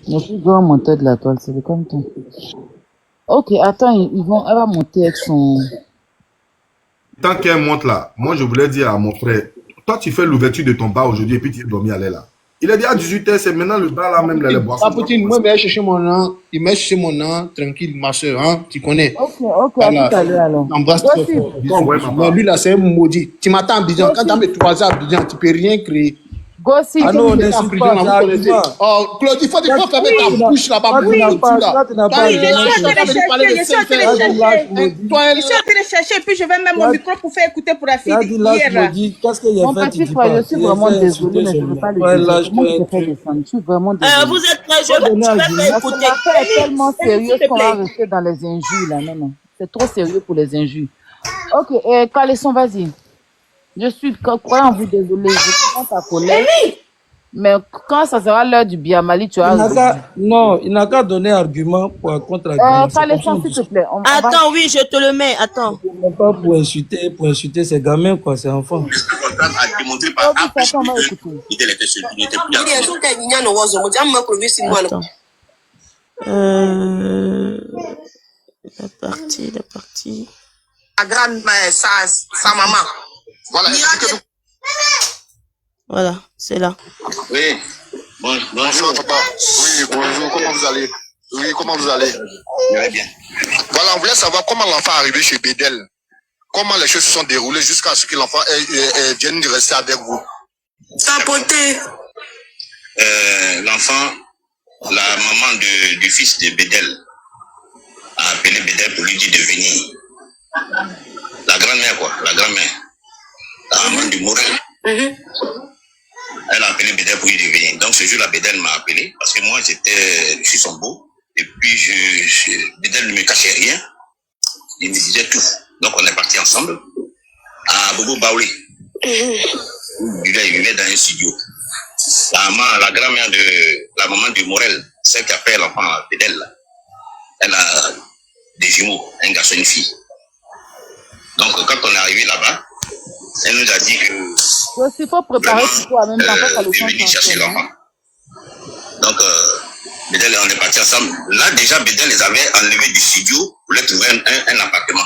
Le plus grand monteur de la toile, c'est le comme toi. Ok, attends, elle va monter avec son... Tant qu'elle monte là, moi je voulais dire à mon frère, toi tu fais l'ouverture de ton bar aujourd'hui et puis tu es dormi à l'aile là. Il a dit à 18h, c'est maintenant le bar là même, les boissons. Poutine, moi, je vais chercher mon nom. Il m'a cherché mon nom, tranquille, ma soeur, hein, tu connais. Ok, Voilà. à tout à l'heure alors. Embrasse très fort. Mais lui là, c'est un maudit. Tu m'attends à Abidjan. Quand tu as mes 3 ans à Abidjan, tu peux rien créer. Gossi, Ah non, on est en prison, vous connaissez. Oh, Claude, il faut fermer ta bouche là-bas. Je suis en train de chercher, puis je vais mettre mon micro pour faire écouter pour la fille hier. Qu'est-ce qu'il y a fait? Je suis vraiment désolée, mais je ne veux pas le dire. Comment je te fais descendre? Je suis vraiment désolée. Vous êtes très jeune, je vais pas écouter. L'affaire est tellement sérieuse qu'on va rester dans les injures là. Non, non. C'est trop sérieux pour les injures. Ok, Calisson, vas-y. Je suis croyant en vous, désolé. Je comprends ta colère. Mais quand ça sera l'heure du Biamali, tu as... Non, il n'a qu'à donner argument pour contre-argument. Calisson, s'il te plaît. Attends, oui, je te le mets. Attends. Pas pour insulter ces gamins, quoi, c'est enfant. Il est parti. La grand-mère, sa maman. Voilà. Voilà, c'est là. Oui. Bonjour, papa. Oui, bonjour. Comment vous allez? Oui, comment vous allez? Je vais bien. Voilà, on voulait savoir comment l'enfant est arrivé chez Bédel. Comment les choses se sont déroulées jusqu'à ce que l'enfant vienne de rester avec vous. Tapoté. L'enfant, la maman du fils de Bédel a appelé Bédel pour lui dire de venir. La grand-mère, quoi, la grand-mère. La maman du Morel. Elle a appelé Bédel pour lui dire de venir. Donc ce jour-là, Bédel m'a appelé parce que moi, je suis son beau. Et puis, Bédel ne me cachait rien. Il me disait tout. Donc on est partis ensemble à Bobo Baoulé. Il vivait dans un studio. La grand-mère la maman de Morel, celle qui a fait l'enfant Bédel, elle a des jumeaux, un garçon et une fille. Donc quand on est arrivé là-bas, elle nous a dit que il faut préparer toi-même de venir chercher l'enfant. Donc Bédel, on est partis ensemble. Là déjà Bédel les avait enlevés du studio pour leur trouver un appartement.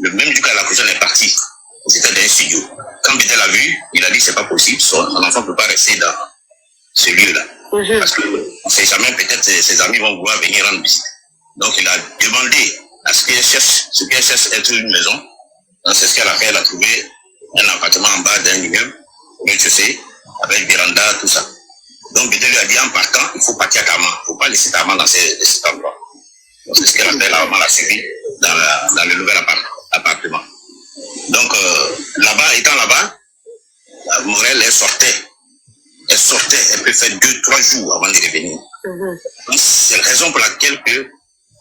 Le même jour qu'à la couche, on est parti. C'était dans un studio. Quand Bédel a vu, il a dit c'est pas possible, son enfant ne peut pas rester dans ce lieu-là. Parce qu'on ne sait jamais, peut-être ses amis vont vouloir venir rendre visite. Donc il a demandé à ce qu'elle cherche, être une maison. Donc c'est ce qu'elle a fait, elle a trouvé un appartement en bas d'un immeuble, au rez-de-chaussée, avec véranda, tout ça. Donc Bédel lui a dit en partant, il faut partir à Tama. Il ne faut pas laisser Tama dans cet endroit. Donc c'est ce qu'elle a fait, la maman l'a suivi dans le nouvel appartement. Donc là-bas, étant là-bas, Morel, elle sortait, elle peut faire 2-3 jours avant de revenir. Donc c'est la raison pour laquelle que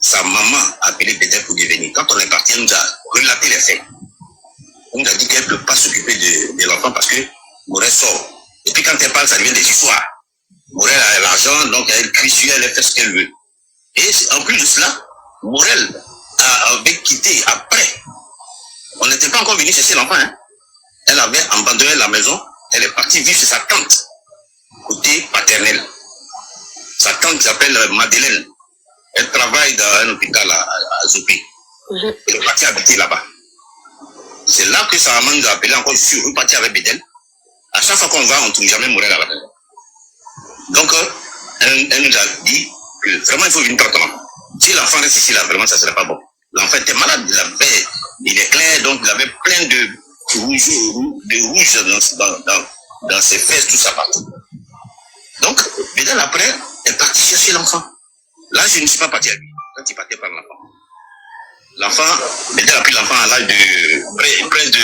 sa maman a appelé Bédel pour revenir. Quand on est parti, elle nous a relaté les faits. On nous a dit qu'elle ne peut pas s'occuper de l'enfant parce que Morel sort. Et puis quand elle parle, ça devient des histoires. Morel a l'argent, donc elle crie sur elle, elle fait ce qu'elle veut. Et en plus de cela, Morel avait quitté après. On n'était pas encore venu chercher l'enfant. Hein. Elle avait abandonné la maison. Elle est partie vivre chez sa tante, côté paternel. Sa tante s'appelle Madeleine. Elle travaille dans un hôpital à Zopé. Elle est partie habiter là-bas. C'est là que sa maman nous a appelé encore. Je suis reparti avec Bédel. À chaque fois qu'on va, on ne trouve jamais Morel là-bas. Donc, elle nous a dit que vraiment il faut venir traitement. Si l'enfant reste ici, là, vraiment, ça ne serait pas bon. L'enfant était malade, il est clair, donc il avait plein de rouge dans ses fesses, tout ça partout. Donc, Bédel après est parti chercher l'enfant. Là, je ne suis pas parti à lui, quand il partait par l'enfant. L'enfant, Bédel a pris l'enfant à l'âge de près de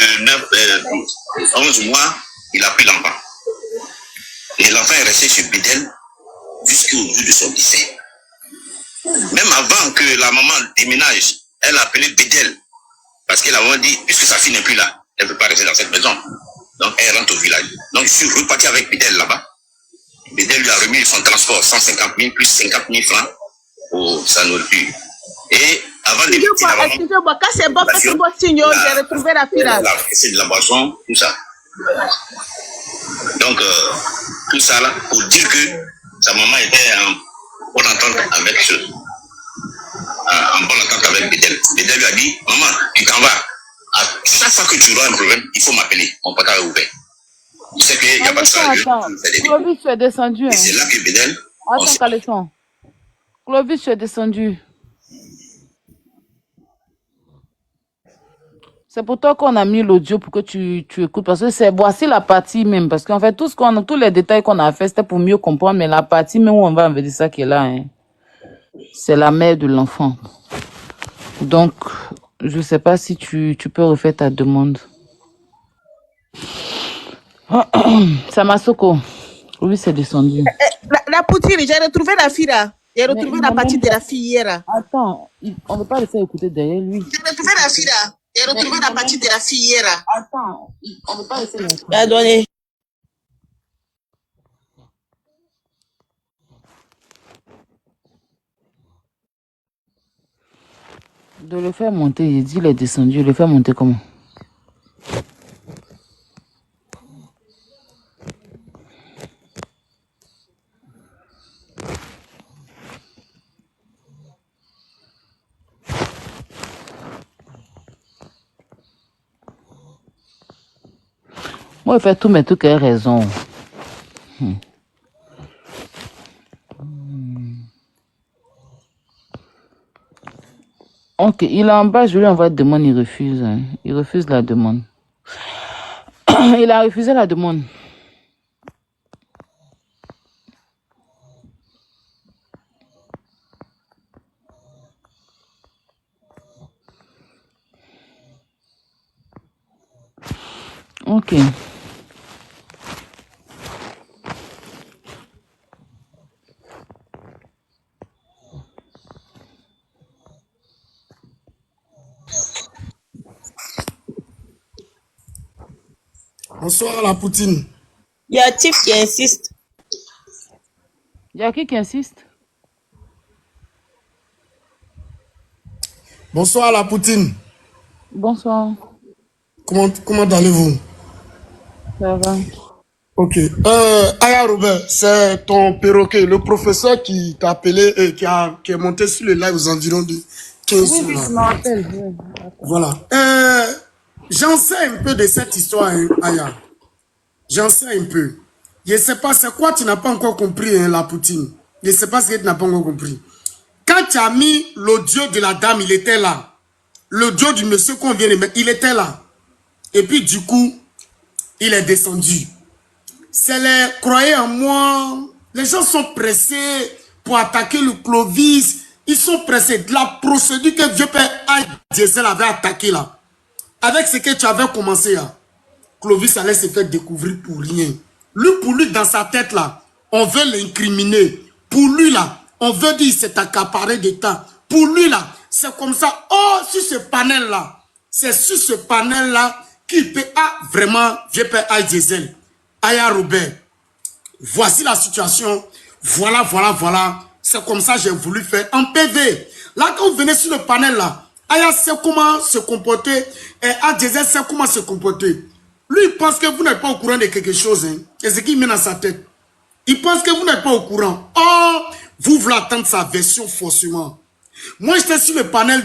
11 mois, il a pris l'enfant. Et l'enfant est resté chez Bédel jusqu'au jour de son décès. Même avant que la maman déménage, elle a appelé Bédel. Parce qu'elle a dit, puisque sa fille n'est plus là, elle ne peut pas rester dans cette maison. Donc elle rentre au village. Donc je suis reparti avec Bédel là-bas. Bédel lui a remis son transport, 150 000 plus 50 000 francs pour sa nourriture. Et avant de partir, excusez-moi, quand c'est bon, parce que moi, signor, j'ai retrouvé la fille là. C'est de la boisson, tout ça. Donc, tout ça là, pour dire que sa maman était bonne entente avec en bonne entente avec Bédel. Bédel lui a dit, maman, tu t'en vas. À chaque fois que tu auras un problème, il faut m'appeler. Mon portable est ouvert. Tu sais qu'il n'y a pas de sérieux. Clovis, tu es descendu. Et c'est là que Bédel... Attends, Caleçon. Clovis, tu es descendu. C'est pour toi qu'on a mis l'audio pour que tu écoutes. Parce que voici la partie même. Parce qu'en fait, tous les détails qu'on a fait, c'était pour mieux comprendre. Mais la partie même où on va enlever ça qui est là, hein, c'est la mère de l'enfant. Donc, je ne sais pas si tu peux refaire ta demande. Samasoko. Oui, c'est descendu. La poutine, j'ai retrouvé la fille là. J'ai retrouvé la partie de la fille hier. Attends, on ne veut pas laisser écouter derrière lui. J'ai retrouvé la fille là. J'ai retrouvé la partie de la fille hier. Attends, on ne veut pas laisser écouter. Pardonnez. De le faire monter, il dit il est descendu. Le faire monter comment? Moi, il fait tout, mais tout qui a raison. Ok, il est en bas, je lui envoie une demande, il refuse. Hein. Il refuse la demande. Il a refusé la demande. Ok. Bonsoir la Poutine. Il y a Tiff qui insiste. Il y a qui insiste? Bonsoir la Poutine. Bonsoir. Comment allez-vous? Ça va. Ok. Aya Robert, c'est ton perroquet, le professeur qui t'a appelé et qui est monté sur le live aux environs de 15 Oui, jours. je m'appelle. Oui. Voilà. J'en sais un peu de cette histoire, hein, Aya. J'en sais un peu. Je ne sais pas, c'est quoi tu n'as pas encore compris, hein, la Poutine. Je ne sais pas ce que tu n'as pas encore compris. Quand tu as mis l'audio de la dame, il était là. L'audio du monsieur qu'on vient de mettre, il était là. Et puis du coup, il est descendu. C'est les croyants en moi. Les gens sont pressés pour attaquer le Clovis. Ils sont pressés. La procédure que vieux père Diesel avait attaqué là. Avec ce que tu avais commencé là. Clovis allait se faire découvrir pour rien. Lui, pour lui, dans sa tête là, on veut l'incriminer. Pour lui là, on veut dire c'est accaparé d'État. Pour lui là, c'est comme ça. Oh, sur ce panel là, c'est sur ce panel là qu'il peut vraiment vieux père Diesel. Aya Robert, voici la situation. Voilà. C'est comme ça que j'ai voulu faire en PV. Là, quand vous venez sur le panel là, Aya sait comment se comporter et Diesel sait comment se comporter. Lui, il pense que vous n'êtes pas au courant de quelque chose. Hein. C'est ce qu'il met dans sa tête. Il pense que vous n'êtes pas au courant. Oh, vous voulez attendre sa version forcément. Moi, j'étais sur le panel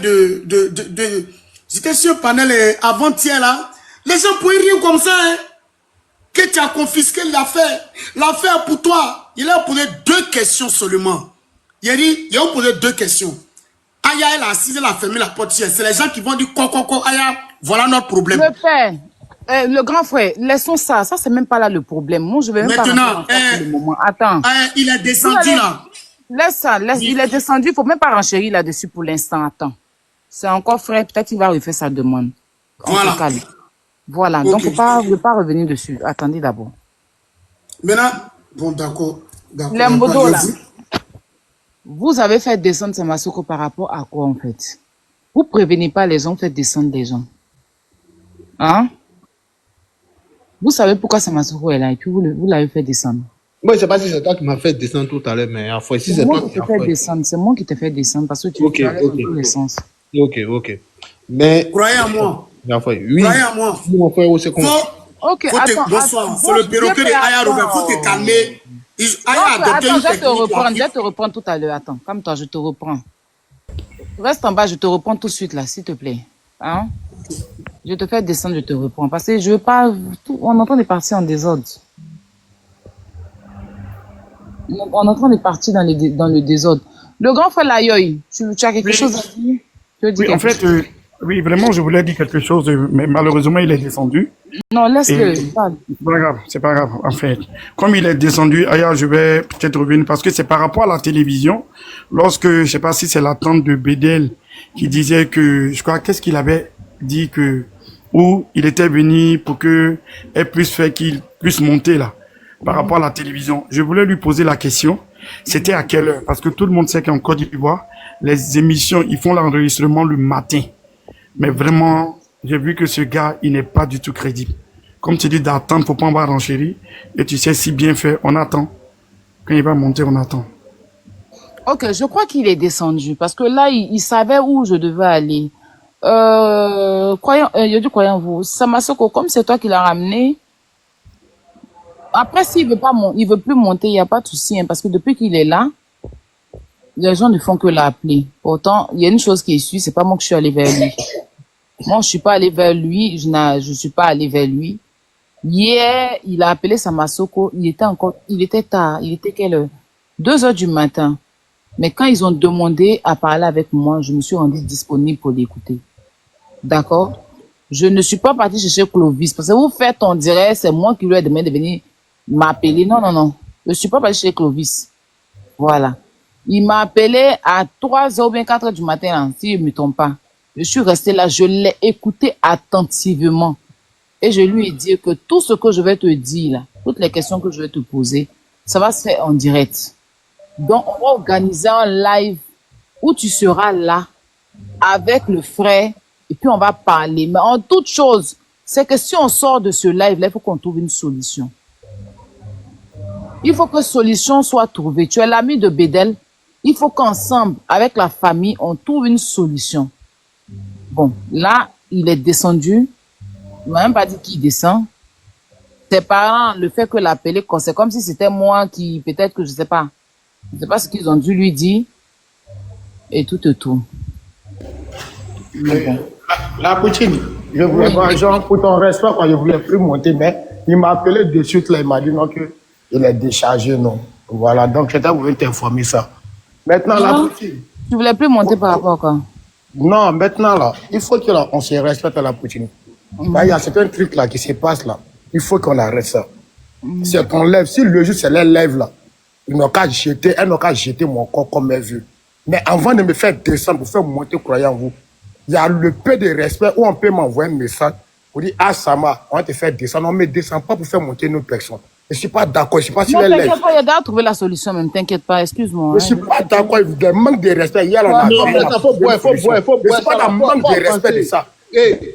j'étais sur le panel avant-hier là. Les gens pouvaient rien comme ça. Hein. Que tu as confisqué l'affaire. L'affaire pour toi. Il a posé 2 questions seulement. Il a dit, il a posé 2 questions. Aya, elle a assise, elle a fermé la porte. C'est les gens qui vont dire, Aya, voilà notre problème. Le père. Le grand frère, laissons ça. Ça, c'est même pas là le problème. Moi, je vais même maintenant, pas pour le moment. Attends. Il est descendu là. Laisse ça. Il est descendu. Il ne faut même pas renchérir là-dessus pour l'instant. Attends. C'est encore frais. Peut-être qu'il va refaire sa demande. Voilà. Okay. Donc, il ne faut pas revenir dessus. Attendez d'abord. Maintenant, bon, d'accord. Les modos là. Vous avez fait descendre Samasoko par rapport à quoi, en fait? Vous prévenez pas les gens, vous faites descendre les gens. Hein? Vous savez pourquoi Samasoko est là et puis vous l'avez fait descendre. Moi, je ne sais pas si c'est toi qui m'as fait descendre tout à l'heure, mais à fois, si c'est toi qui m'as fait descendre. C'est moi qui t'ai fait descendre parce que tu allais dans tous les sens. Ok. Mais. Croyez en moi. Oui. Croyez en moi. Ok, attends. Bonsoir. C'est le perroquet de Aya Robert. Faut te calmer. Attends, je vais te reprendre tout à l'heure. Attends, comme toi, je te reprends. Reste en bas, je te reprends tout de suite là, s'il te plaît. Hein? Je te fais descendre, je te reprends. Parce que je veux pas... On est en train de partir en désordre. On est en train de partir dans le désordre. Le grand frère Layoy, tu as quelque chose à dire? Oui, en fait, oui, vraiment, je voulais dire quelque chose, mais malheureusement, il est descendu. Non, laisse-le. C'est pas grave, c'est pas grave, en fait. Comme il est descendu, ailleurs, je vais peut-être revenir, parce que c'est par rapport à la télévision. Lorsque, je sais pas si c'est la tante de Bédel qui disait que, je crois, qu'est-ce qu'il avait dit que, où il était venu pour que elle puisse faire qu'il puisse monter là, par rapport à la télévision. Je voulais lui poser la question, c'était à quelle heure? Parce que tout le monde sait qu'en Côte d'Ivoire, les émissions, ils font l'enregistrement le matin. Mais vraiment, j'ai vu que ce gars, il n'est pas du tout crédible. Comme tu dis, d'attendre, faut pas en avoir renchéri. Et tu sais, si bien fait, on attend. Quand il va monter, on attend. Ok, je crois qu'il est descendu. Parce que là, il savait où je devais aller. Croyant-vous, Samasoko, comme c'est toi qui l'as ramené, après, s'il veut pas il veut plus monter, il n'y a pas de souci, hein, parce que depuis qu'il est là, les gens ne font que l'appeler. Pourtant, il y a une chose qui est sûre, c'est pas moi que je suis allé vers lui. Moi, je suis pas allé vers lui, je suis pas allé vers lui. Hier, il a appelé Samasoko, il était tard, il était quelle heure? 2 heures du matin. Mais quand ils ont demandé à parler avec moi, je me suis rendue disponible pour l'écouter. D'accord? Je ne suis pas partie chercher Clovis, parce que vous faites en direct, c'est moi qui lui ai demandé de venir m'appeler. Non, non, non. Je suis pas partie chercher Clovis. Voilà. Il m'a appelé à 3 heures ou bien 4 heures du matin, là, si je ne me trompe pas. Je suis restée là, je l'ai écouté attentivement. Et je lui ai dit que tout ce que je vais te dire, là, toutes les questions que je vais te poser, ça va se faire en direct. Donc, on va organiser un live où tu seras là, avec le frère, et puis on va parler. Mais en toute chose, c'est que si on sort de ce live-là, il faut qu'on trouve une solution. Il faut que solution soit trouvée. Tu es l'ami de Bédel. Il faut qu'ensemble, avec la famille, on trouve une solution. Bon, là, il est descendu. Il m'a même pas dit qu'il descend. Ses parents, le fait que l'appeler, c'est comme si c'était moi qui, peut-être que je sais pas ce qu'ils ont dû lui dire. Et tout. Bon. La Poutine, je voulais voir, genre, pour ton respect, quand je voulais plus monter, mais il m'a appelé de suite, là, il m'a dit non, que il est déchargé, non. Voilà, donc j'étais voulu t'informer ça. Maintenant, la Poutine. Tu voulais plus monter par rapport à quoi? Non, maintenant, là, il faut qu'on se respecte à la Poutine. C'est un truc là qui se passe là. Il faut qu'on arrête ça. C'est qu'on lève. Si le jour c'est les lève là, elle n'a qu'à jeter mon corps comme elle veut. Mais avant de me faire descendre pour faire monter, croyant vous, il y a le peu de respect où on peut m'envoyer un message pour dire ah Sama, on va te faire descendre. On ne me descend pas pour faire monter une personne. Je ne suis pas d'accord. Je ne sais pas si les lève. T'inquiète pas, il y a déjà trouvé la solution même. T'inquiète pas, excuse-moi. Je ne suis pas d'accord. Il y a un manque de respect. Il y a faut boire. C'est pas un manque de respect de ça.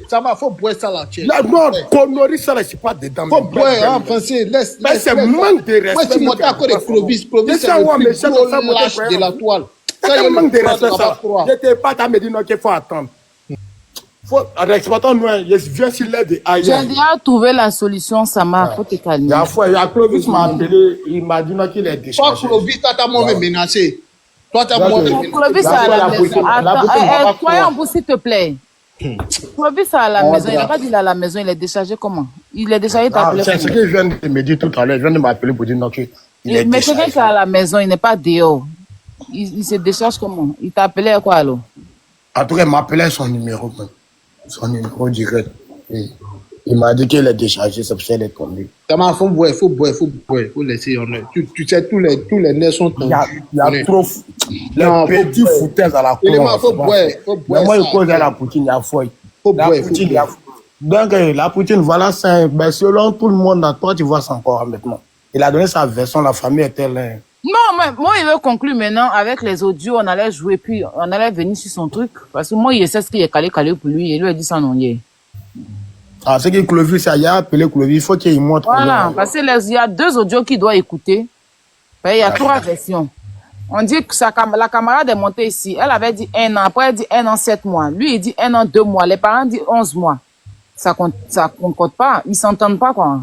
Ça va, faut boire ça là. Là, non, connerie, ça là, c'est pas dedans. Faut boire, en français, laisse. Mais c'est manque de respect. Moi, tu montes à côté de Clovis. Clovis, c'est le plus lâche de la toile. C'est manque de respect, ça. Je t'ai pas à me dire non, qu'il faut attendre. Exploitons, nous, je viens sur l'aide de ailleurs. J'ai déjà trouvé la solution, Sama, faut te calmer. Il y a Clovis m'a appelé, il m'a dit non qu'il est déchargé. Toi, Clovis, toi, t'as moins menacé. Toi, t'as moins menacé. Clovis, à la maison. Attends, croyons-vous, s'il te plaît. Clovis à la maison, il n'a pas dit à la maison, il est déchargé comment? Il est déchargé, t'as appelé. C'est ce qu'il vient de me dire tout à l'heure, il vient de m'appeler pour dire non, qu'il est mais quelqu'un qui est à la maison, il n'est pas dehors. Il se décharge comment? Il t'a appelé à quoi alors? En tout cas, il m'a appelé son numéro direct. Il m'a dit qu'il est déchargé, c'est pour ça qu'il est tombé. Il faut boire, faut laisser. Tu sais, tous les nerfs sont tendus. Il y a trop. Les petits foutaises à la cour. Faut boire. Mais moi, je cause à la Poutine, il y a foi. Donc, la Poutine, voilà, selon tout le monde, toi, tu vois ça encore maintenant. Il a donné sa version, la famille était là. Non, mais moi, il veut conclure maintenant avec les audios, on allait jouer, puis on allait venir sur son truc. Parce que moi, il sait ce qui est calé pour lui, et lui a dit ça non hier. Ah, c'est que Clovis, il a appelé Clovis, il faut qu'il montre. Voilà, parce qu'il y a 2 audios qu'il doit écouter. Il y a 3 versions. On dit que la camarade est montée ici. Elle avait dit 1 an, après elle dit 1 an 7 mois. Lui, il dit 1 an 2 mois. Les parents disent 11 mois. Ça concorde pas. Ils s'entendent pas, quoi.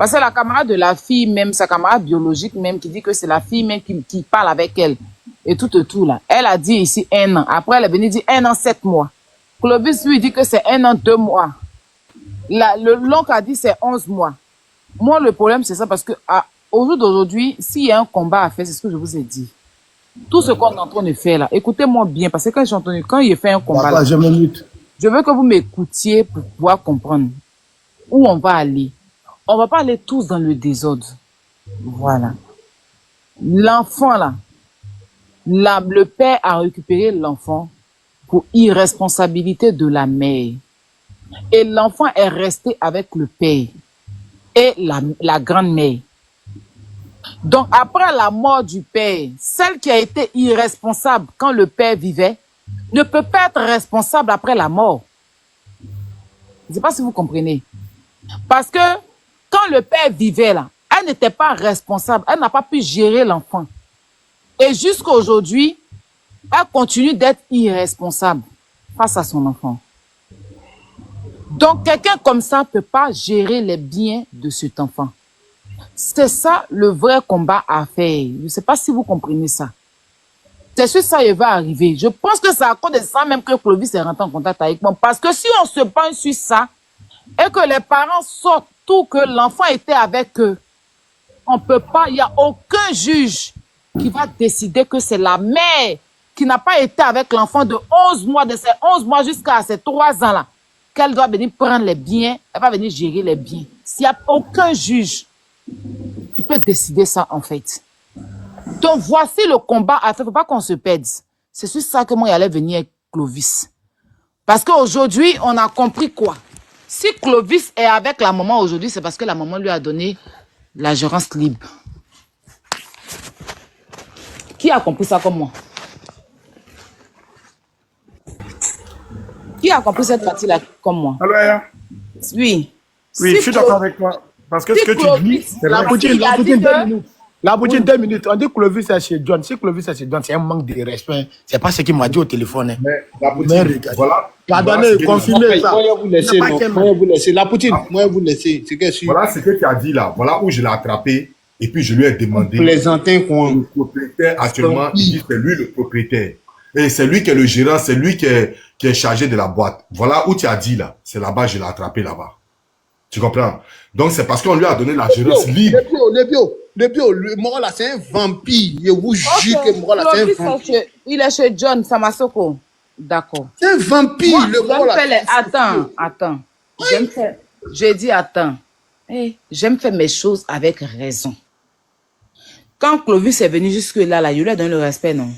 Parce que la camarade de la fille, même sa camarade biologique même, qui dit que c'est la fille même qui parle avec elle. Et tout là. Elle a dit ici 1 an. Après, elle est venue dire 1 an, 7 mois. Clovis lui dit que c'est 1 an, 2 mois. L'oncle a dit c'est 11 mois. Moi, le problème, c'est ça parce que au jour d'aujourd'hui, s'il y a un combat à faire, c'est ce que je vous ai dit. Tout ce qu'on est en train de faire là, écoutez-moi bien, parce que quand il fait un combat là, je veux que vous m'écoutiez pour pouvoir comprendre où on va aller. On va pas aller tous dans le désordre. Voilà. L'enfant là, le père a récupéré l'enfant pour irresponsabilité de la mère. Et l'enfant est resté avec le père et la grand-mère. Donc, après la mort du père, celle qui a été irresponsable quand le père vivait, ne peut pas être responsable après la mort. Je ne sais pas si vous comprenez. Parce que quand le père vivait là, elle n'était pas responsable, elle n'a pas pu gérer l'enfant. Et jusqu'à aujourd'hui, elle continue d'être irresponsable face à son enfant. Donc, quelqu'un comme ça ne peut pas gérer les biens de cet enfant. C'est ça le vrai combat à faire. Je ne sais pas si vous comprenez ça. C'est sûr que ça va arriver. Je pense que c'est à cause de ça même que Clovis est rentré en contact avec moi. Parce que si on se penche sur ça, et que les parents sortent tout que l'enfant était avec eux, on ne peut pas, il n'y a aucun juge qui va décider que c'est la mère qui n'a pas été avec l'enfant de 11 mois, de ses 11 mois jusqu'à ses 3 ans là, qu'elle doit venir prendre les biens, elle va venir gérer les biens. S'il n'y a aucun juge qui peut décider ça en fait. Donc voici le combat à faire, il ne faut pas qu'on se perde. C'est sur ça que moi j'allais venir avec Clovis. Parce qu'aujourd'hui, on a compris quoi? Si Clovis est avec la maman aujourd'hui, c'est parce que la maman lui a donné la gérance libre. Qui a compris ça comme moi? Qui a compris cette partie-là comme moi? Alors, Aya? Oui. Oui, je suis d'accord avec toi. Parce que ce que tu dis, c'est La vrai. Poutine, 2 minutes. La Poutine, 2 minutes. On dit que Clovis est chez John. Si Clovis est chez John, c'est un manque de respect. C'est pas ce qu'il m'a dit au téléphone. Mais la Poutine, voilà. Pardonnez, confirmez ça. Moi, je vous laisser, non. Moi, je vous laisser. La Poutine, moi, je vous laisser. C'est que voilà ce que tu as dit là. Voilà où je l'ai attrapé. Et puis, je lui ai demandé. Plaisantin, quoi. Le propriétaire, actuellement, il dit que c'est lui le propriétaire. Et c'est lui qui est le gérant, c'est lui qui est chargé de la boîte. Voilà où tu as dit là. C'est là-bas, je l'ai attrapé là-bas. Tu comprends? Donc, c'est parce qu'on lui a donné la gérance libre. Le mort là, c'est un vampire. Je vous jure que le mort là, c'est un vampire. Il est chez John Samasoko. D'accord. C'est un vampire, Moi, le mort là. Attends. J'ai dit attends. J'aime faire mes choses avec raison. Quand Clovis est venu jusque-là, je lui ai donné le respect, non?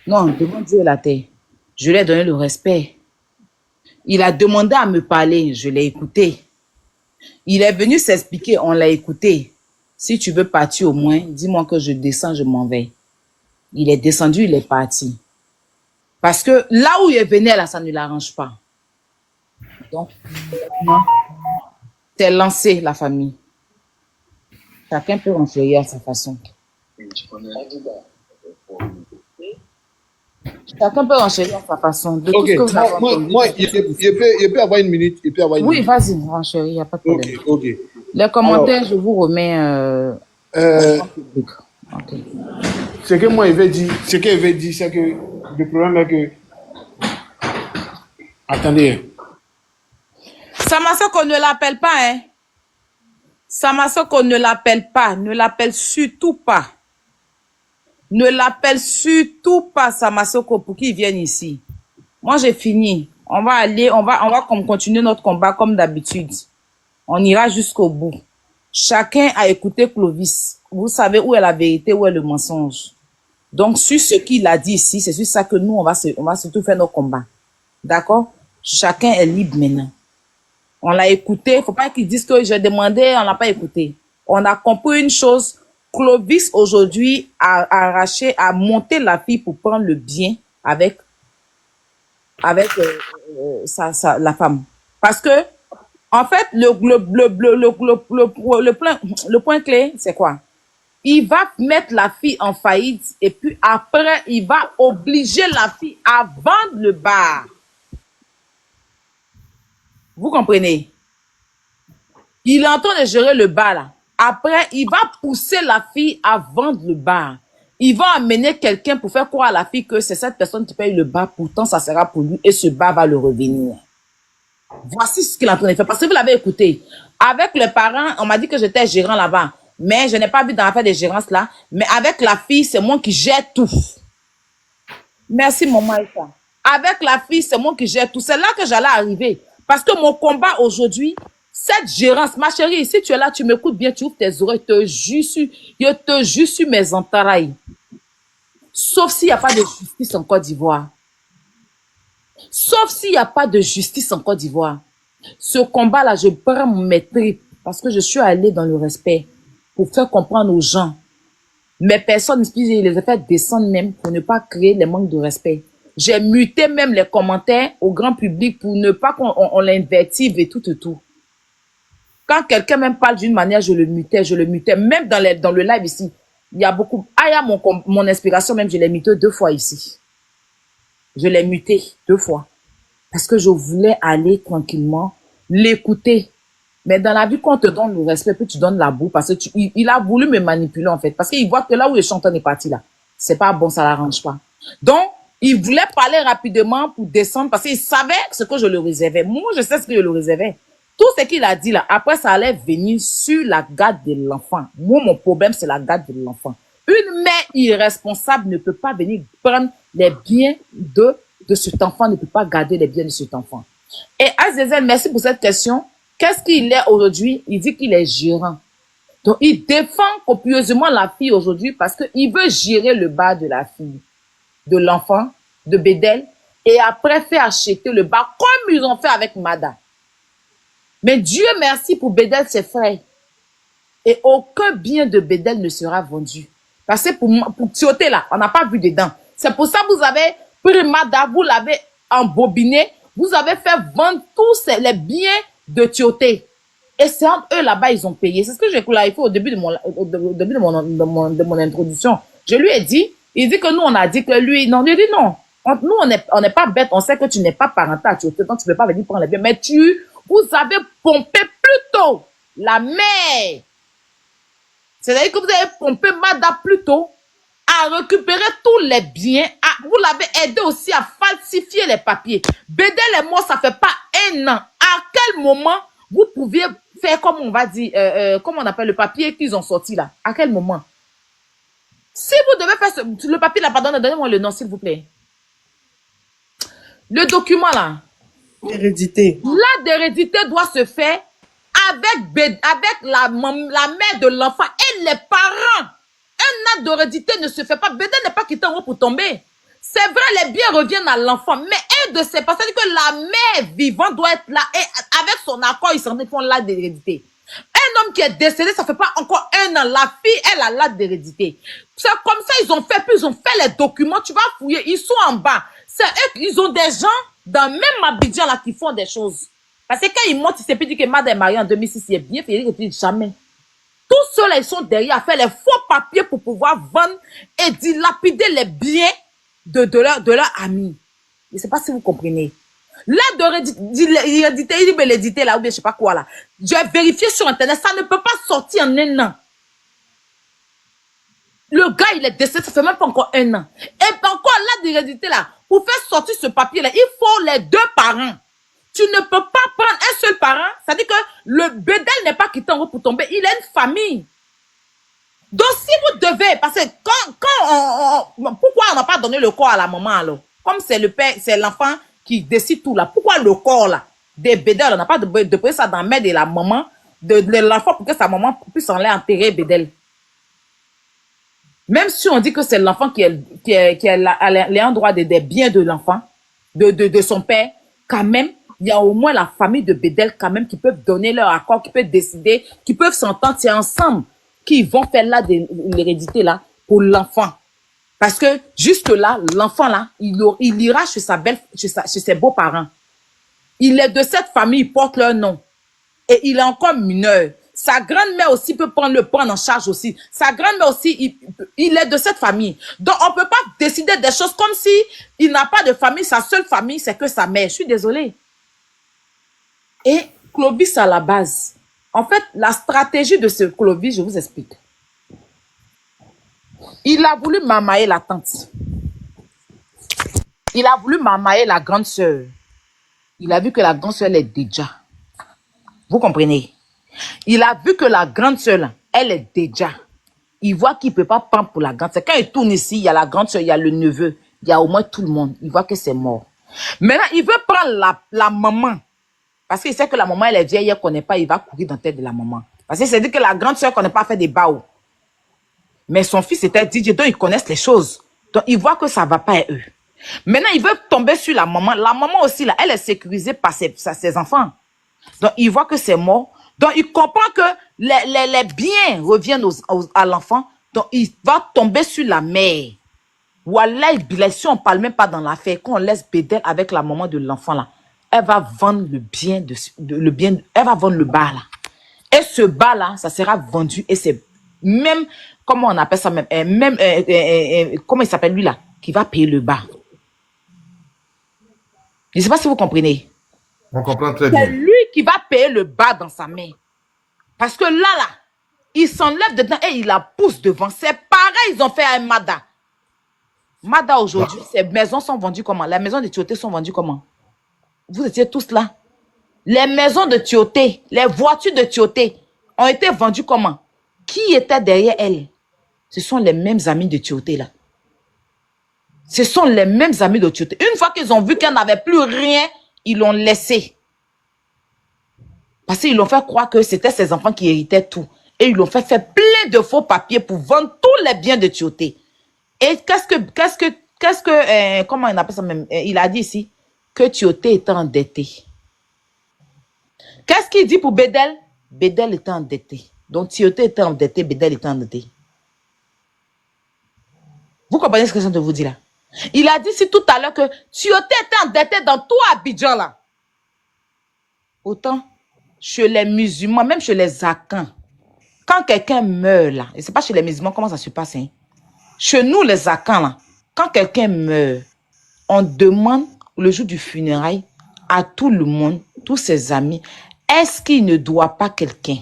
Non, devant Dieu et la terre. Je lui ai donné le respect. Il a demandé à me parler, je l'ai écouté. Il est venu s'expliquer, on l'a écouté. Si tu veux partir au moins, dis-moi que je descends, je m'en vais. Il est descendu, il est parti. Parce que là où il est venu, là, ça ne l'arrange pas. Donc, c'est lancé, la famille. Chacun peut renchérir à sa façon. Chacun peut renchérir à sa façon. De tout ce que vous avez entendu. Moi, il peut avoir une minute. Oui, vas-y, renchérir, il n'y a pas de problème. Ok. Les commentaires, je vous remets. Okay. Ce que moi, il veut dire, c'est que le problème est que. Attendez. Samasoko ne l'appelle pas, hein. Samasoko ne l'appelle pas. Ne l'appelle surtout pas. Ne l'appelle surtout pas, Samasoko, pour qu'il vienne ici. Moi, j'ai fini. On va aller, on va continuer notre combat comme d'habitude. On ira jusqu'au bout. Chacun a écouté Clovis. Vous savez où est la vérité, où est le mensonge. Donc, sur ce qu'il a dit ici, c'est sur ça que nous, on va surtout faire nos combats. D'accord? Chacun est libre maintenant. On l'a écouté. Faut pas qu'ils disent que j'ai demandé, on l'a pas écouté. On a compris une chose. Clovis, aujourd'hui, a monté la fille pour prendre le bien avec la femme. Parce que, en fait, le point clé, c'est quoi? Il va mettre la fille en faillite et puis après, il va obliger la fille à vendre le bar. Vous comprenez? Il est en train de gérer le bar, là. Après, il va pousser la fille à vendre le bar. Il va amener quelqu'un pour faire croire à la fille que c'est cette personne qui paye le bar. Pourtant, ça sera pour lui et ce bar va le revenir. Voici ce qu'il est en train de faire. Parce que vous l'avez écouté. Avec les parents, on m'a dit que j'étais gérant là-bas. Mais je n'ai pas vu dans l'affaire des gérances là. Mais avec la fille, c'est moi qui gère tout. Merci, maman Aïcha. Avec la fille, c'est moi qui gère tout. C'est là que j'allais arriver. Parce que mon combat aujourd'hui, cette gérance, ma chérie, si tu es là, tu m'écoutes bien, tu ouvres tes oreilles, je te jure sur mes entrailles. Sauf s'il n'y a pas de justice en Côte d'Ivoire. Sauf s'il n'y a pas de justice en Côte d'Ivoire. Ce combat-là, je prends mes tripes parce que je suis allée dans le respect pour faire comprendre aux gens. Mes personnes, je les ai fait descendre même pour ne pas créer les manques de respect. J'ai muté même les commentaires au grand public pour ne pas qu'on l'invertive et tout. Quand quelqu'un même parle d'une manière, je le mutais. Même dans le live ici, il y a beaucoup. Ah, il y a mon inspiration même, je l'ai muté 2 fois ici. Je l'ai muté 2 fois. Parce que je voulais aller tranquillement, l'écouter. Mais dans la vie, quand on te donne le respect, puis tu donnes la boue, parce que il a voulu me manipuler, en fait. Parce qu'il voit que là où le chanteur est parti, là, c'est pas bon, ça l'arrange pas. Donc, il voulait parler rapidement pour descendre, parce qu'il savait ce que je le réservais. Moi, je sais ce que je le réservais. Tout ce qu'il a dit, là, après, ça allait venir sur la garde de l'enfant. Moi, mon problème, c'est la garde de l'enfant. Une mère irresponsable ne peut pas venir prendre les biens de cet enfant, ne peut pas garder les biens de cet enfant. Et Azazel, merci pour cette question. Qu'est-ce qu'il est aujourd'hui? Il dit qu'il est gérant. Donc, il défend copieusement la fille aujourd'hui parce qu'il veut gérer le bar de la fille, de l'enfant, de Bédel, et après faire acheter le bar comme ils ont fait avec Mada. Mais Dieu merci pour Bédel, ses frères. Et aucun bien de Bédel ne sera vendu. Parce que pour Tioté, là, on n'a pas vu dedans. C'est pour ça que vous avez pris Mada, vous l'avez embobiné, vous avez fait vendre tous les biens de Tioté. Et c'est entre eux là-bas, ils ont payé. C'est ce que j'ai clarifié au début de mon introduction. Je lui ai dit, il dit que nous, on a dit que lui, non, lui dit non. Nous, on n'est pas bête, on sait que tu n'es pas parental à Tioté, donc tu ne peux pas venir prendre les biens. Mais vous avez pompé plutôt la mère. C'est-à-dire que vous avez pompé Mada plutôt à récupérer tous les biens. Vous l'avez aidé aussi à falsifier les papiers. Bédel et moi, ça fait pas 1 an. À quel moment vous pouviez faire, comme on va dire, comment on appelle le papier qu'ils ont sorti là? À quel moment? Si vous devez faire le papier là, pardon, donnez-moi le nom, s'il vous plaît. Le document là. Hérédité. L'acte d'hérédité doit se faire avec la mère de l'enfant et les parents. Un acte d'hérédité ne se fait pas. Bédel n'est pas quitté en haut pour tomber. C'est vrai, les biens reviennent à l'enfant, mais un de ces personnes, que la mère vivante doit être là et avec son accord, ils s'en font l'acte d'hérédité. Un homme qui est décédé, ça fait pas encore 1 an. La fille, elle a l'acte d'hérédité. C'est comme ça, ils ont fait, puis ils ont fait les documents. Tu vas fouiller, ils sont en bas. C'est eux, ils ont des gens dans même Abidjan là qui font des choses. Parce que quand ils montent, ils s'est dit que Mada est mariée en 2006, il est bien fait, il dit jamais. Tous ceux-là, ils sont derrière à faire les faux papiers pour pouvoir vendre et dilapider les biens de leur ami. Je ne sais pas si vous comprenez. Là, l'hérédité, là, ou bien je sais pas quoi, là. J'ai vérifié sur Internet, ça ne peut pas sortir en 1 an. Le gars, il est décédé, ça fait même pas encore 1 an. Et encore là, l'hérédité, là, pour faire sortir ce papier-là, il faut les 2 parents. Tu ne peux pas prendre un seul parent. C'est-à-dire que le Bédel n'est pas quitté en haut pour tomber. Il a une famille. Donc, si vous devez, parce que pourquoi on n'a pas donné le corps à la maman, alors? Comme c'est le père, c'est l'enfant qui décide tout, là. Pourquoi le corps, là, des Bédel, on n'a pas de poser ça dans la main de la maman, de l'enfant, pour que sa maman puisse en aller enterrer Bédel? Même si on dit que c'est l'enfant qui a les droit des biens de l'enfant, de son père, quand même, il y a au moins la famille de Bédel quand même qui peuvent donner leur accord, qui peuvent décider, qui peuvent s'entendre, c'est ensemble qu'ils vont faire là l'hérédité là pour l'enfant. Parce que jusque là, l'enfant là, il ira chez chez ses beaux-parents. Il est de cette famille, il porte leur nom. Et il est encore mineur. Sa grand-mère aussi peut prendre en charge aussi. Sa grand-mère aussi, il est de cette famille. Donc, on peut pas décider des choses comme si il n'a pas de famille. Sa seule famille, c'est que sa mère. Je suis désolée. Et Clovis, à la base, En fait, la stratégie de ce Clovis, je vous explique. Il a voulu mamailler la tante. Il a voulu mamailler la grande sœur. Il a vu que la grande sœur est déjà. Vous comprenez? Il a vu que la grande sœur, elle est déjà. Il voit qu'il ne peut pas prendre pour la grande sœur. Quand il tourne ici, il y a la grande sœur, il y a le neveu, il y a au moins tout le monde. Il voit que c'est mort. Maintenant, il veut prendre la maman. Parce qu'il sait que la maman, elle est vieille, elle ne connaît pas, il va courir dans la tête de la maman. Parce qu'il s'est dit que la grande sœur ne connaît pas faire des baos. Mais son fils était DJ, donc ils connaissent les choses. Donc, il voit que ça ne va pas à eux. Maintenant, il veut tomber sur la maman. La maman aussi, là, elle est sécurisée par ses enfants. Donc, il voit que c'est mort. Donc, il comprend que les biens reviennent à l'enfant. Donc, il va tomber sur la mère. Wallah, si on ne parle même pas dans l'affaire, quand on laisse Bédel avec la maman de l'enfant, là, elle va vendre le bien, elle va vendre le bar, là. Et ce bar, là, ça sera vendu. Et c'est même, comment on appelle ça même, comment il s'appelle lui, là, qui va payer le bar. Je ne sais pas si vous comprenez. On comprend très bien. C'est lui qui va payer le bas dans sa main. Parce que là, il s'enlève dedans et il la pousse devant. C'est pareil, ils ont fait un Mada. Mada aujourd'hui, ces maisons sont vendues comment? Les maisons de Tioté sont vendues comment? Vous étiez tous là. Les maisons de Tioté, les voitures de Tioté ont été vendues comment? Qui était derrière elles? Ce sont les mêmes amis de Tioté là. Ce sont les mêmes amis de Tioté. Une fois qu'ils ont vu qu'elle n'avait plus rien, ils l'ont laissé. Parce qu'ils l'ont fait croire que c'était ses enfants qui héritaient tout. Et ils l'ont fait faire plein de faux papiers pour vendre tous les biens de Tioté. Et comment on appelle ça même? Il a dit ici que Tioté était endetté. Qu'est-ce qu'il dit pour Bédel? Bédel était endetté. Donc Tioté était endetté, Bédel était endetté. Vous comprenez ce que je viens de vous dire là? Il a dit ici tout à l'heure que Tioté était endetté dans tout Abidjan là. Autant chez les musulmans, même chez les Akans, quand quelqu'un meurt là, et c'est pas chez les musulmans comment ça se passe, hein? Chez nous les Akans là, quand quelqu'un meurt, on demande le jour du funérail à tout le monde, tous ses amis, est-ce qu'il ne doit pas quelqu'un?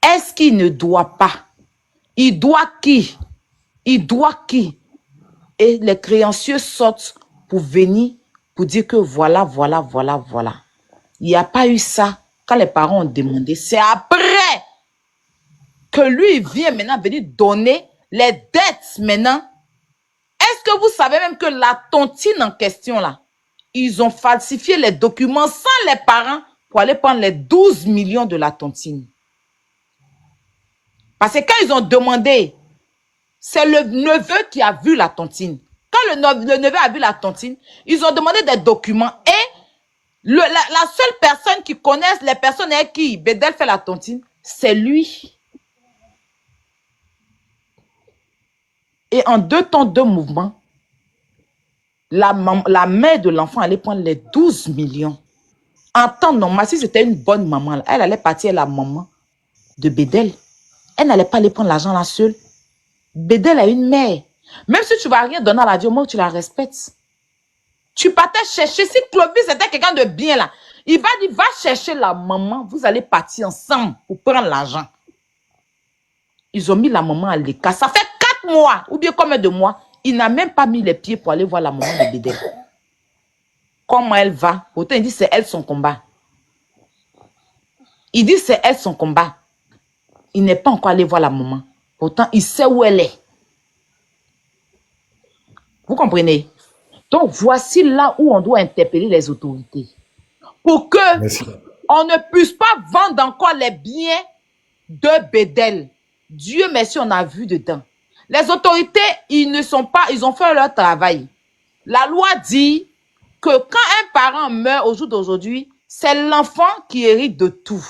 Est-ce qu'il ne doit pas? Il doit qui? Il doit qui? Et les créanciers sortent pour venir, pour dire que voilà. Il n'y a pas eu ça quand les parents ont demandé. C'est après que lui, il vient maintenant venir donner les dettes maintenant. Est-ce que vous savez même que la tontine en question là, ils ont falsifié les documents sans les parents pour aller prendre les 12 millions de la tontine. Parce que quand ils ont demandé, c'est le neveu qui a vu la tontine. Quand le neveu a vu la tontine, ils ont demandé des documents et la seule personne qui connaisse les personnes avec qui Bédel fait la tontine, c'est lui. Et en 2 temps, 2 mouvements, la mère de l'enfant allait prendre les 12 millions. En temps normal, si c'était une bonne maman, elle allait partir à la maman de Bédel. Elle n'allait pas aller prendre l'argent là seule. Bédel a une mère. Même si tu ne vas rien donner à la Dieu, moi, tu la respectes. Tu partais chercher. Si Clovis était quelqu'un de bien là, il va dire, va chercher la maman. Vous allez partir ensemble pour prendre l'argent. Ils ont mis la maman à l'écart. Ça fait 4 mois, ou bien combien de mois, il n'a même pas mis les pieds pour aller voir la maman de Bédel. Comment elle va? Pourtant, il dit, c'est elle son combat. Il dit, c'est elle son combat. Il n'est pas encore allé voir la maman. Pourtant, il sait où elle est. Vous comprenez? Donc, voici là où on doit interpeller les autorités. Pour que on ne puisse pas vendre encore les biens de Bédel. Dieu merci, on a vu dedans. Les autorités, ils ont fait leur travail. La loi dit que quand un parent meurt au jour d'aujourd'hui, c'est l'enfant qui hérite de tout.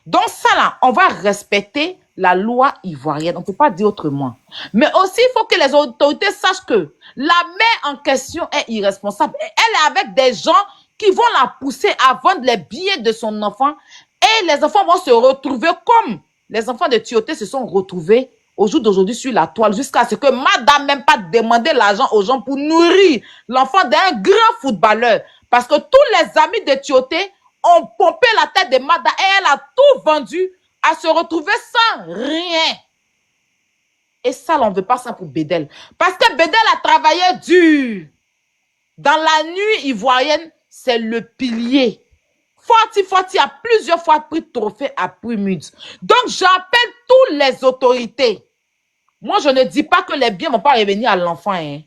Donc ça là, on va respecter la loi ivoirienne. On ne peut pas dire autrement. Mais aussi, il faut que les autorités sachent que la mère en question est irresponsable. Elle est avec des gens qui vont la pousser à vendre les billets de son enfant. Et les enfants vont se retrouver comme les enfants de Tioté se sont retrouvés au jour d'aujourd'hui sur la toile, jusqu'à ce que madame même pas demandé l'argent aux gens pour nourrir l'enfant d'un grand footballeur. Parce que tous les amis de Tioté ont pompé la tête de Mada et elle a tout vendu à se retrouver sans rien. Et ça, on ne veut pas ça pour Bédel. Parce que Bédel a travaillé dur. Dans la nuit ivoirienne, c'est le pilier. Forti a plusieurs fois pris trophée à Primud. Donc, j'appelle toutes les autorités. Moi, je ne dis pas que les biens ne vont pas revenir à l'enfant. Hein.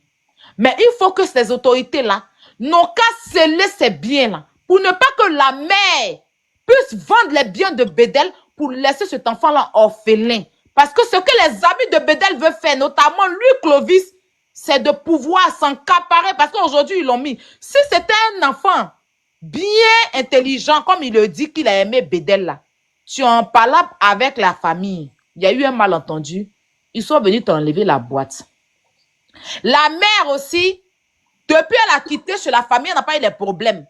Mais il faut que ces autorités-là n'ont qu'à sceller ces biens-là pour ne pas que la mère puisse vendre les biens de Bédel pour laisser cet enfant-là orphelin. Parce que ce que les amis de Bédel veulent faire, notamment lui, Clovis, c'est de pouvoir s'encaparer. Parce qu'aujourd'hui, ils l'ont mis. Si c'était un enfant bien intelligent, comme il le dit qu'il a aimé Bédel, là, tu en parles avec la famille. Il y a eu un malentendu. Ils sont venus t'enlever la boîte. La mère aussi, depuis elle a quitté chez la famille, elle n'a pas eu de problèmes.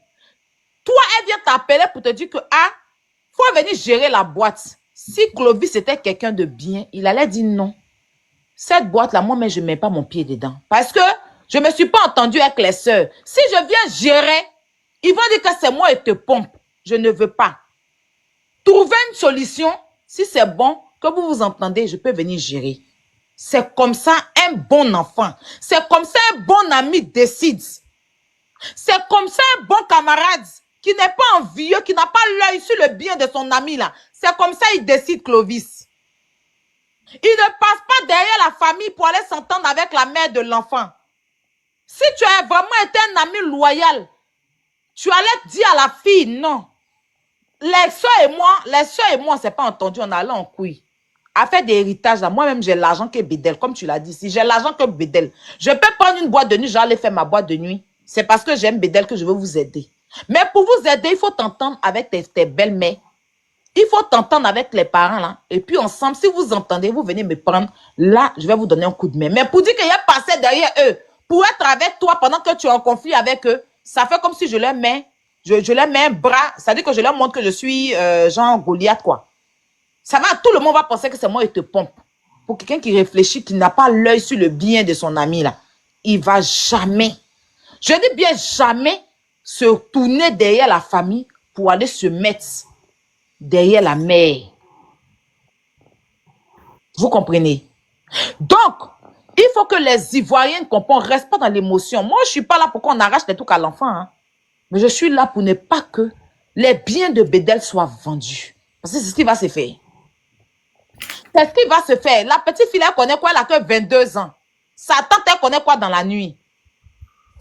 Toi, elle vient t'appeler pour te dire que, faut venir gérer la boîte. Si Clovis était quelqu'un de bien, il allait dire non. Cette boîte-là, moi-même, je ne mets pas mon pied dedans. Parce que je ne me suis pas entendue avec les sœurs. Si je viens gérer, ils vont dire que c'est moi et te pompe. Je ne veux pas. Trouvez une solution. Si c'est bon, que vous vous entendez, je peux venir gérer. C'est comme ça un bon enfant. C'est comme ça un bon ami décide. C'est comme ça un bon camarade qui n'est pas envieux, qui n'a pas l'œil sur le bien de son ami là. C'est comme ça il décide, Clovis. Il ne passe pas derrière la famille pour aller s'entendre avec la mère de l'enfant. Si tu as vraiment été un ami loyal, tu allais dire à la fille, non. Les soeurs et moi, on ne s'est pas entendu, on allait en couille. À faire des héritages, moi-même, j'ai l'argent que Bédel, comme tu l'as dit. Si j'ai l'argent que Bédel, je peux prendre une boîte de nuit, j'allais faire ma boîte de nuit. C'est parce que j'aime Bédel que je veux vous aider. Mais pour vous aider, il faut t'entendre avec tes belles-mères. Il faut t'entendre avec les parents, là. Et puis ensemble, si vous entendez, vous venez me prendre. Là, je vais vous donner un coup de main. Mais pour dire qu'il y a passé derrière eux, pour être avec toi pendant que tu es en conflit avec eux, ça fait comme si je leur mets, je leur mets un bras. Ça veut dire que je leur montre que je suis genre Goliath, quoi. Ça va, tout le monde va penser que c'est moi et te pompe. Pour quelqu'un qui réfléchit, qui n'a pas l'œil sur le bien de son ami, là, il va jamais, je dis bien jamais, se tourner derrière la famille pour aller se mettre derrière la mère. Vous comprenez? Donc, il faut que les Ivoiriens comprennent, restent pas dans l'émotion. Moi, je suis pas là pour qu'on arrache les trucs à l'enfant. Hein. Mais je suis là pour ne pas que les biens de Bédel soient vendus. Parce que c'est ce qui va se faire. C'est ce qui va se faire. La petite fille, elle connaît quoi? Elle a que 22 ans. Sa tante, elle connaît quoi dans la nuit?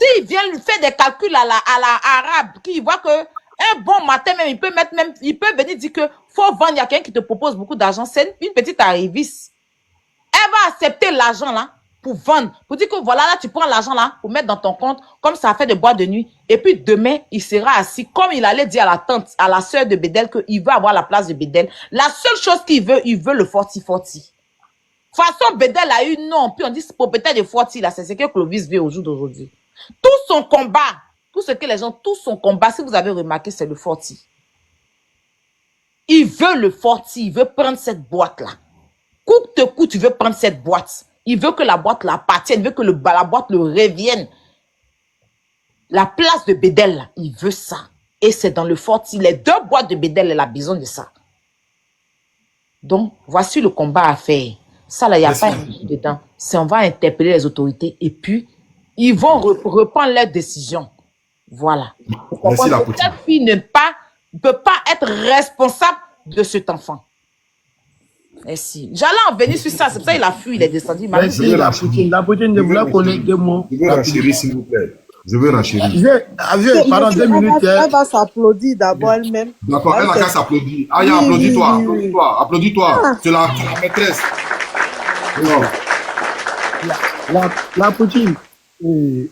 S'il vient lui faire des calculs à la arabe, qu'il voit que un bon matin même, il peut venir dire que faut vendre, il y a quelqu'un qui te propose beaucoup d'argent. C'est une petite arriviste. Elle va accepter l'argent là pour vendre. Pour dire que voilà, là, tu prends l'argent là pour mettre dans ton compte, comme ça fait de boîte de nuit. Et puis demain, il sera assis, comme il allait dire à la tante, à la sœur de Bédel, qu'il veut avoir la place de Bédel. La seule chose qu'il veut, il veut le forti-forti. De toute façon, Bédel a eu non. Puis on dit, c'est propriétaire de forti là, c'est ce que Clovis veut au jour d'aujourd'hui. Tout son combat, tout ce que les gens, tout son combat, si vous avez remarqué, c'est le forti. Il veut le forti, il veut prendre cette boîte-là. Coûte que coûte, il veut prendre cette boîte. Il veut que la boîte l'appartienne, il veut que la boîte le revienne. La place de Bédel, là, il veut ça. Et c'est dans le forti. Les deux boîtes de Bédel, elle a besoin de ça. Donc, voici le combat à faire. Ça, là, il n'y a pas dedans. On va interpeller les autorités et puis, ils vont reprendre leurs décisions. Voilà. Merci la Poutine. Cette fille ne peut pas être responsable de cet enfant. Merci. J'allais en venir sur ça. C'est pour ça qu'il a fui, il est descendu. Merci la Poutine. La Poutine, je voulais connaître deux mots. Je veux renchérir, s'il vous plaît. Je veux renchérir. Pendant 2 minutes. Elle va s'applaudir d'abord elle-même. D'accord, elle n'a qu'à s'applaudir. Aya, applaudis-toi, applaudis-toi, applaudis-toi. C'est la maîtresse. La Poutine,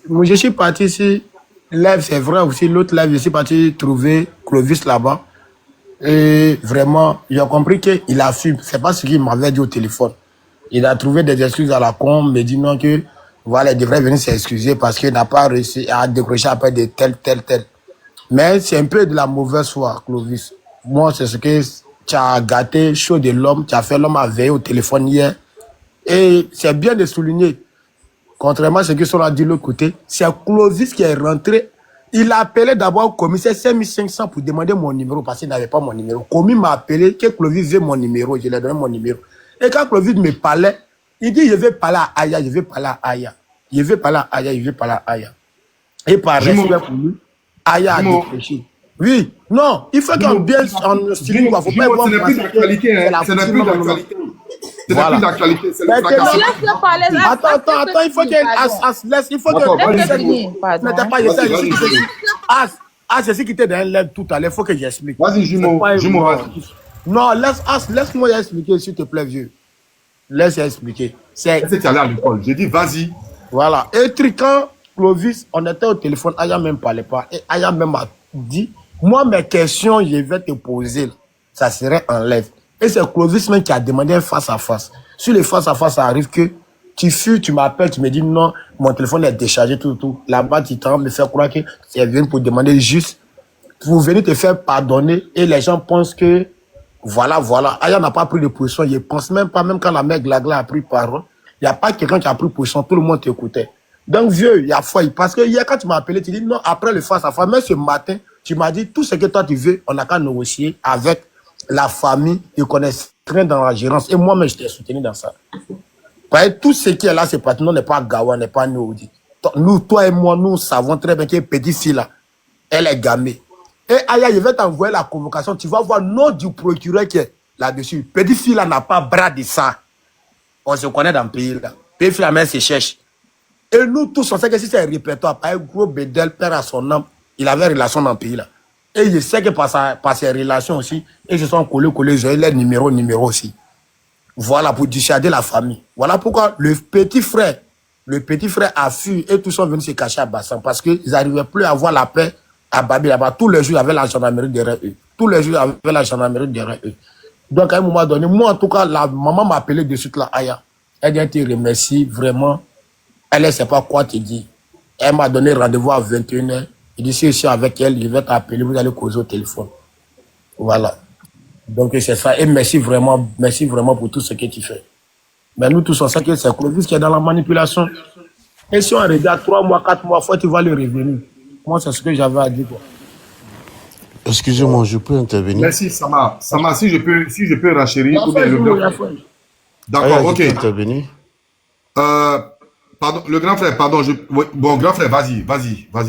moi je suis parti ici, live c'est vrai aussi, l'autre live je suis parti trouver Clovis là-bas. Et vraiment, j'ai compris qu'il assume. C'est pas ce qu'il m'avait dit au téléphone. Il a trouvé des excuses à la con, me dit non que voilà, il devrait venir s'excuser parce qu'il n'a pas réussi à décrocher après de tel. Mais c'est un peu de la mauvaise foi, Clovis. Moi, c'est ce que tu as gâté chaud de l'homme, tu as fait l'homme à veiller au téléphone hier. Et c'est bien de souligner, contrairement à ce que Son a dit de l'autre côté, c'est Clovis qui est rentré. Il a appelé d'abord au commissaire 5500 pour demander mon numéro parce qu'il n'avait pas mon numéro. Commis m'a appelé que Clovis veut mon numéro. Je lui ai donné mon numéro. Et quand Clovis me parlait, il dit, je vais parler à Aya, je vais parler à Aya. Je vais parler à Aya, je vais parler à Aya. Et par respect pour lui, Aya a décroché. Oui, non, il faut qu'on bien en style. Ce n'est plus d'actualité. Ce n'est plus d'actualité. Ce n'est plus d'actualité. C'est le fracassé. Attends, il faut qu'elle laisse. Il faut que. C'est ce qui était dans l'aide tout à l'heure. Il faut que j'explique. Vas-y, Jumeau. Non, laisse-moi expliquer, s'il te plaît, vieux. Laisse expliquer. C'est que tu allais à l'école. J'ai dit, vas-y. Voilà. Et quand Clovis, on était au téléphone, Aya même parlait pas. Et Aya même a dit, moi, mes questions, je vais te poser. Ça serait en live. Et c'est Clovis même qui a demandé un face-à-face. Sur les face-à-face, ça arrive que tu m'appelles, tu me dis non, mon téléphone est déchargé, tout. Là-bas, tu t'en me faire croire que c'est venu pour demander juste, pour venir te faire pardonner. Et les gens pensent que, voilà. Aya n'a pas pris de position. Je pense même pas, même quand la mère Glagla a pris parole, il n'y a pas quelqu'un qui a pris position, tout le monde t'écoutait. Donc, vieux, il y a foi. Parce que hier, quand tu m'as appelé, tu dis non, après le face-à-face, même ce matin, tu m'as dit tout ce que toi tu veux, on n'a qu'à négocier avec la famille, ils connaissent très dans la gérance. Et moi-même, je t'ai soutenu dans ça. Parce que tout ce qui est là, c'est parce que nous n'est pas Gawa, n'est pas nous. Nous, toi et moi, nous savons très bien que petite fille là, elle est gamée. Et Aya, je vais t'envoyer la convocation. Tu vas voir le nom du procureur qui est là-dessus. Petite fille là n'a pas bras de ça. On se connaît dans le pays là. Petite fille la mère se cherche. Et nous tous, on sait que si c'est un répertoire, par un gros bédel, père à son âme, il avait relation dans le pays là. Et je sais que par ses relations aussi, ils se sont collés, ils ont eu leur numéro aussi. Voilà, pour dissuader la famille. Voilà pourquoi le petit frère a fui et tous sont venus se cacher à Bassan parce qu'ils n'arrivaient plus à avoir la paix à Babi là-bas. Tous les jours, il y avait la gendarmerie derrière eux. Donc, à un moment donné, moi, en tout cas, la maman m'a appelé de suite là, Aya. Elle a te remercie vraiment. Elle ne sait pas quoi te dire. Elle m'a donné rendez-vous à 21h. Il dit, si je suis avec elle, je vais t'appeler, vous allez causer au téléphone. Voilà. Donc, c'est ça. Et merci vraiment pour tout ce que tu fais. Mais nous tous, on sait que c'est Clovis qui est dans la manipulation. Et si on regarde 3 mois, 4 mois, fois, tu vas le revenir. Moi, c'est ce que j'avais à dire, quoi. Excusez-moi, je peux intervenir? Merci, Sama. Sama, si je peux rachérir. D'accord, ok. Pardon, le grand frère, pardon. Bon, grand frère, vas-y.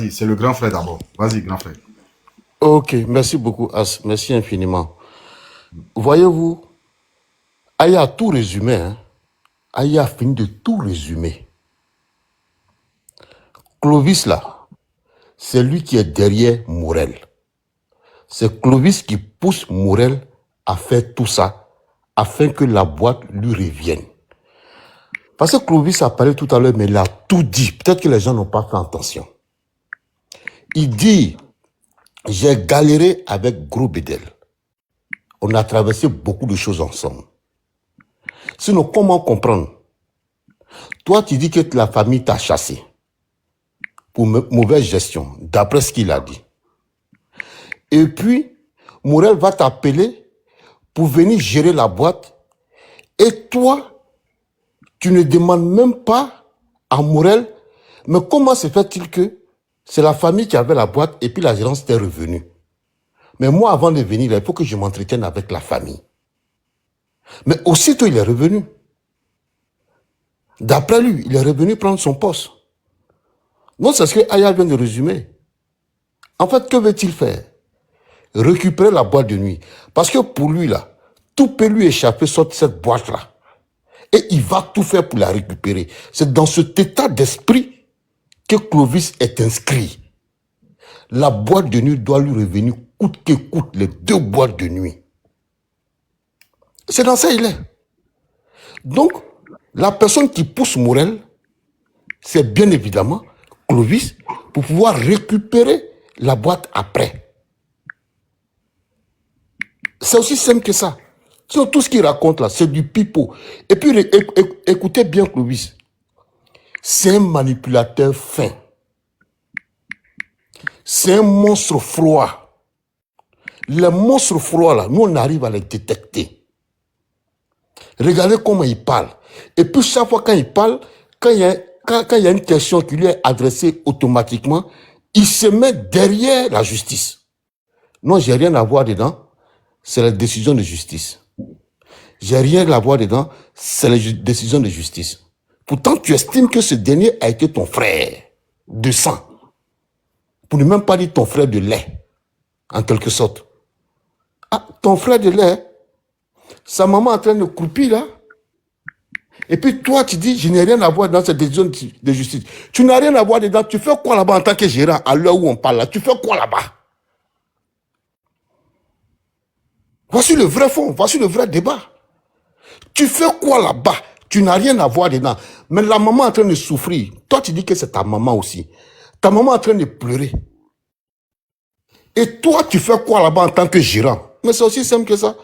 C'est le grand frère d'abord. Vas-y, grand frère. Ok, merci beaucoup, As. Merci infiniment. Voyez-vous, Aya a tout résumé. Hein? Aya a fini de tout résumer. Clovis, là, c'est lui qui est derrière Morel. C'est Clovis qui pousse Morel à faire tout ça afin que la boîte lui revienne. Parce que Clovis a parlé tout à l'heure, mais il a tout dit. Peut-être que les gens n'ont pas fait attention. Il dit, j'ai galéré avec Gros Bédel. On a traversé beaucoup de choses ensemble. Sinon, comment comprendre? Toi, tu dis que la famille t'a chassé pour mauvaise gestion, d'après ce qu'il a dit. Et puis, Morel va t'appeler pour venir gérer la boîte. Et toi, tu ne demandes même pas à Morel, mais comment se fait-il que c'est la famille qui avait la boîte et puis la gérance t'est revenue? Mais moi, avant de venir, il faut que je m'entretienne avec la famille. Mais aussitôt, il est revenu. D'après lui, il est revenu prendre son poste. Non, c'est ce que Aya vient de résumer. En fait, que veut-il faire? Récupérer la boîte de nuit. Parce que pour lui, là, tout peut lui échapper sur cette boîte-là. Et il va tout faire pour la récupérer. C'est dans cet état d'esprit que Clovis est inscrit. La boîte de nuit doit lui revenir coûte que coûte, les 2 boîtes de nuit. C'est dans ça il est. Donc, la personne qui pousse Morel, c'est bien évidemment Clovis pour pouvoir récupérer la boîte après. C'est aussi simple que ça. Sinon, tout ce qu'il raconte là, c'est du pipeau. Et puis, écoutez bien Clovis. C'est un manipulateur fin. C'est un monstre froid. Les monstres froids là, nous on arrive à les détecter. Regardez comment il parle. Et puis chaque fois quand il parle, quand il y a une question qui lui est adressée automatiquement, Il se met derrière la justice. Non, j'ai rien à voir dedans. C'est la décision de justice. J'ai rien à voir dedans. C'est la décision de justice. Pourtant, tu estimes que ce dernier a été ton frère de sang. Pour ne même pas dire ton frère de lait, en quelque sorte. Ah, ton frère de lait, sa maman est en train de croupir là. Et puis toi, tu dis, je n'ai rien à voir dans cette décision de justice. Tu n'as rien à voir dedans. Tu fais quoi là-bas en tant que gérant, à l'heure où on parle là? Tu fais quoi là-bas? Voici le vrai fond, voici le vrai débat. Tu fais quoi là-bas? Tu n'as rien à voir dedans. Mais la maman est en train de souffrir. Toi, tu dis que c'est ta maman aussi. Ta maman est en train de pleurer. Et toi, tu fais quoi là-bas en tant que gérant? Mais c'est aussi simple que ça.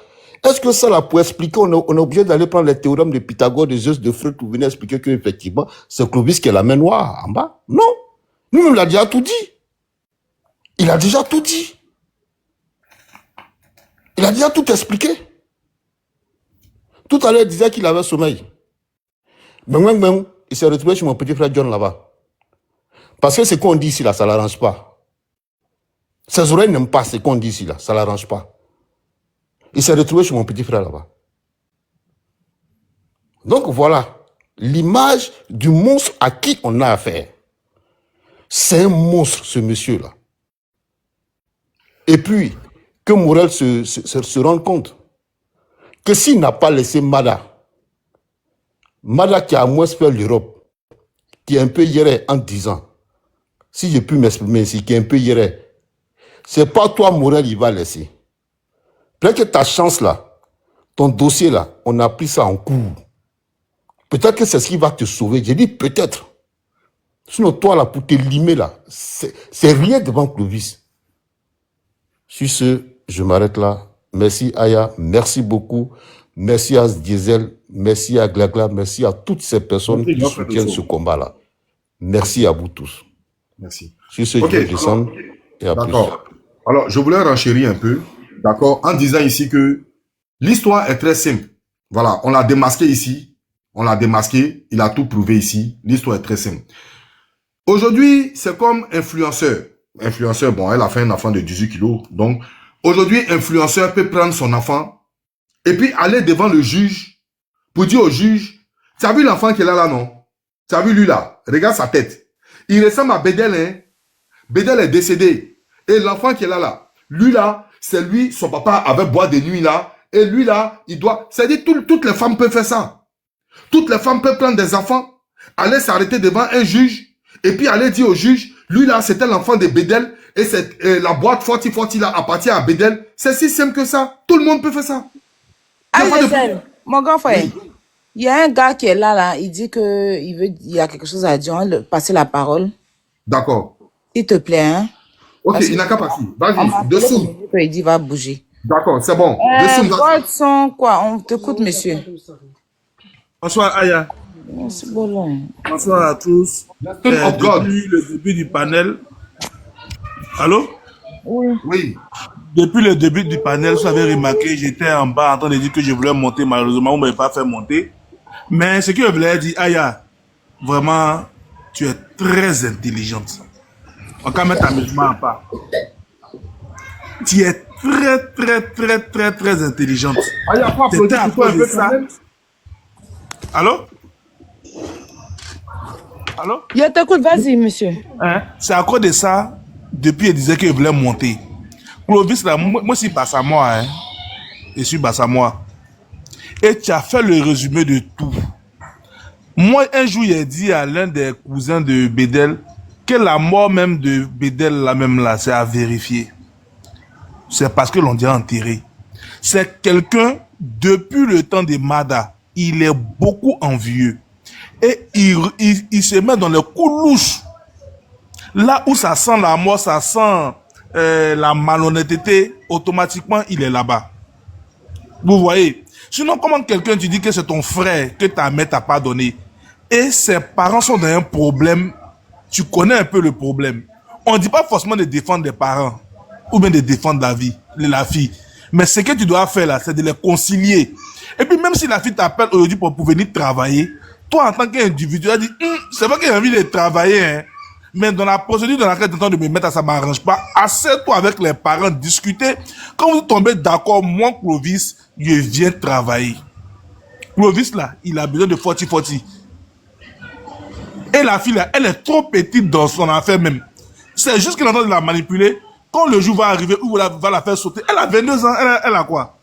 Est-ce que ça, là, pour expliquer, on est obligé d'aller prendre les théorèmes de Pythagore, de Zeus, de Freud, pour venir expliquer qu'effectivement, c'est Clovis qui a la main noire en bas? Non. Lui-même, il a déjà tout dit. Il a déjà tout dit. Il a déjà tout expliqué. Tout à l'heure, il disait qu'il avait sommeil. Il s'est retrouvé chez mon petit frère John là-bas. Parce que ce qu'on dit ici, là, ça ne l'arrange pas. Ses oreilles n'aiment pas ce qu'on dit ici, là, ça ne l'arrange pas. Il s'est retrouvé chez mon petit frère là-bas. Donc voilà, l'image du monstre à qui on a affaire. C'est un monstre, ce monsieur-là. Et puis, que Morel se rende compte que s'il n'a pas laissé Mada qui a à moins fait l'Europe, qui est un peu hier en 10 ans, si j'ai pu m'exprimer ici, qui est un peu hier, c'est pas toi, Morel, il va laisser. Peut-être que ta chance là, ton dossier là, on a pris ça en cours. Peut-être que c'est ce qui va te sauver. J'ai dit peut-être. Sinon, toi là, pour te limer là, c'est rien devant Clovis. Sur ce, je m'arrête là. Merci Aya, merci beaucoup. Merci à Diesel, merci à Glagla, merci à toutes ces personnes qui soutiennent ce combat-là. Merci à vous tous. Merci. Sur ce, je vais descendre et à plus. D'accord. Alors, je voulais renchérir un peu, d'accord, en disant ici que l'histoire est très simple. Voilà, on l'a démasqué ici, on l'a démasqué, il a tout prouvé ici, l'histoire est très simple. Aujourd'hui, c'est comme influenceur. Influenceur, bon, elle a fait un enfant de 18 kilos, donc aujourd'hui, influenceur peut prendre son enfant et puis aller devant le juge pour dire au juge, tu as vu l'enfant qui est là, non? Tu as vu lui là? Regarde sa tête. Il ressemble à Bédel, hein? Bédel est décédé. Et l'enfant qui est là, lui là, c'est lui, son papa avait bois de nuit là, et lui là, il doit... C'est-à-dire, toutes les femmes peuvent faire ça. Toutes les femmes peuvent prendre des enfants, aller s'arrêter devant un juge, et puis aller dire au juge, lui là, c'était l'enfant de Bédel, et c'est la boîte 40-40 là appartient à Bédel. C'est si simple que ça. Tout le monde peut faire ça. Mon grand frère, il y a un gars qui est là, il dit qu'il y a quelque chose à dire, on va passer la parole. D'accord. S'il te plaît, hein. Ok, il n'a qu'à passer. Vas-y, dessous. Il dit va bouger. D'accord, c'est bon. Quoi, on t'écoute, monsieur. Bonsoir, Aya. Bonsoir à tous. Depuis le début du panel. Allô? Oui. Depuis le début du panel, vous avez remarqué, j'étais en bas en train de dire que je voulais monter. Malheureusement, on ne m'avait pas fait monter. Mais ce que je voulais dire, Aya, vraiment, tu es très intelligente. On va mettre amusement à part. Tu es très intelligente. T'étais à cause de ça. Allô? Allô? Je t'écoute, vas-y, monsieur. Hein? C'est à cause de ça, depuis il disait qu'il voulait monter. Clovis, là, moi, je suis Bassamois. Hein? Je suis Bassamois. Et tu as fait le résumé de tout. Moi, un jour, j'ai dit à l'un des cousins de Bédel que la mort même de Bédel, là même là, c'est à vérifier. C'est parce que l'on dit enterré. C'est quelqu'un, depuis le temps de Mada, il est beaucoup envieux. Et il se met dans les coups louches. Là où ça sent la mort, ça sent la malhonnêteté, automatiquement, il est là-bas. Vous voyez? Sinon, comment quelqu'un te dit que c'est ton frère, que ta mère t'a pas donné, et ses parents sont dans un problème, tu connais un peu le problème. On ne dit pas forcément de défendre des parents, ou bien de défendre la fille. Mais ce que tu dois faire là, c'est de les concilier. Et puis même si la fille t'appelle aujourd'hui pour venir travailler, toi en tant qu'individu, tu as dit, c'est pas qu'elle a envie de travailler, hein. Mais dans la procédure dans laquelle tu es en train de me mettre, ça ne m'arrange pas. Assieds-toi avec les parents, discutez. Quand vous tombez d'accord, moi, Clovis, je viens travailler. Clovis, là, il a besoin de 40-40. Et la fille, là, elle est trop petite dans son affaire même. C'est juste qu'il est en train de la manipuler. Quand le jour va arriver où elle va la faire sauter, elle a 22 ans, elle a quoi?